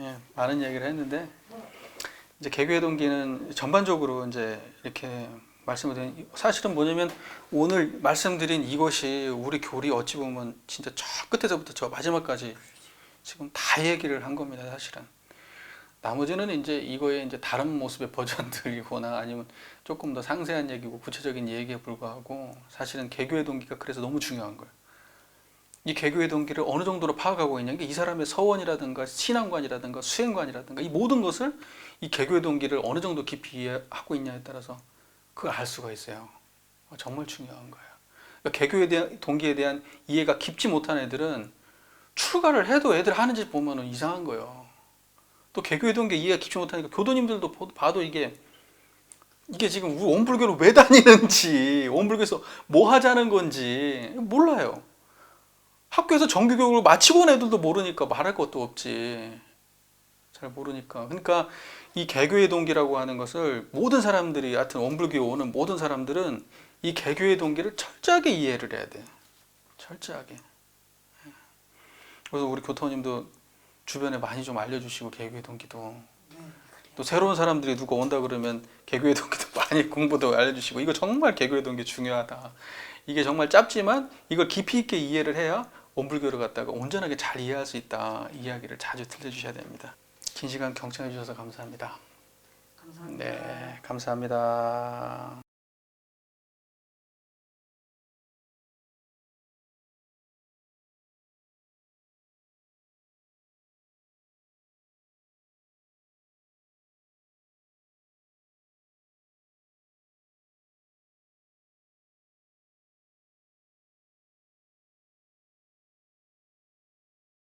예, 많은 얘기를 했는데 이제 개교의 동기는 전반적으로 이제 이렇게 말씀을 드린 사실은 뭐냐면 오늘 말씀드린 이것이 우리 교리 어찌 보면 진짜 저 끝에서부터 저 마지막까지 지금 다 얘기를 한 겁니다, 사실은. 나머지는 이제 이거의 이제 다른 모습의 버전들이거나 아니면 조금 더 상세한 얘기고 구체적인 얘기에 불과하고 사실은 개교의 동기가 그래서 너무 중요한 거예요. 이 개교의 동기를 어느 정도로 파악하고 있냐, 이 사람의 서원이라든가 신앙관이라든가 수행관이라든가 이 모든 것을 이 개교의 동기를 어느 정도 깊이 이해하고 있냐에 따라서 그걸 알 수가 있어요. 정말 중요한 거예요. 그러니까 개교에 대한 동기에 대한 이해가 깊지 못한 애들은 출가를 해도 애들 하는 짓 보면은 이상한 거예요. 또 개교의 동기 이해가 깊지 못하니까 교도님들도 봐도 이게 지금 우리 원불교를 왜 다니는지, 원불교에서 뭐 하자는 건지 몰라요. 학교에서 정규교육을 마치고 온 애들도 모르니까 말할 것도 없지. 잘 모르니까. 그러니까 이 개교의 동기라고 하는 것을 모든 사람들이, 하여튼 원불교에 오는 모든 사람들은 이 개교의 동기를 철저하게 이해를 해야 돼. 철저하게. 그래서 우리 교토님도 주변에 많이 좀 알려주시고, 개교의 동기도. 또 새로운 사람들이 누가 온다 그러면 개교의 동기도 많이 공부도 알려주시고, 이거 정말 개교의 동기 중요하다. 이게 정말 짧지만 이걸 깊이 있게 이해를 해야 원불교를 갖다가 온전하게 잘 이해할 수 있다. 이야기를 자주 들려주셔야 됩니다. 긴 시간 경청해 주셔서 감사합니다. 감사합니다. 네, 감사합니다.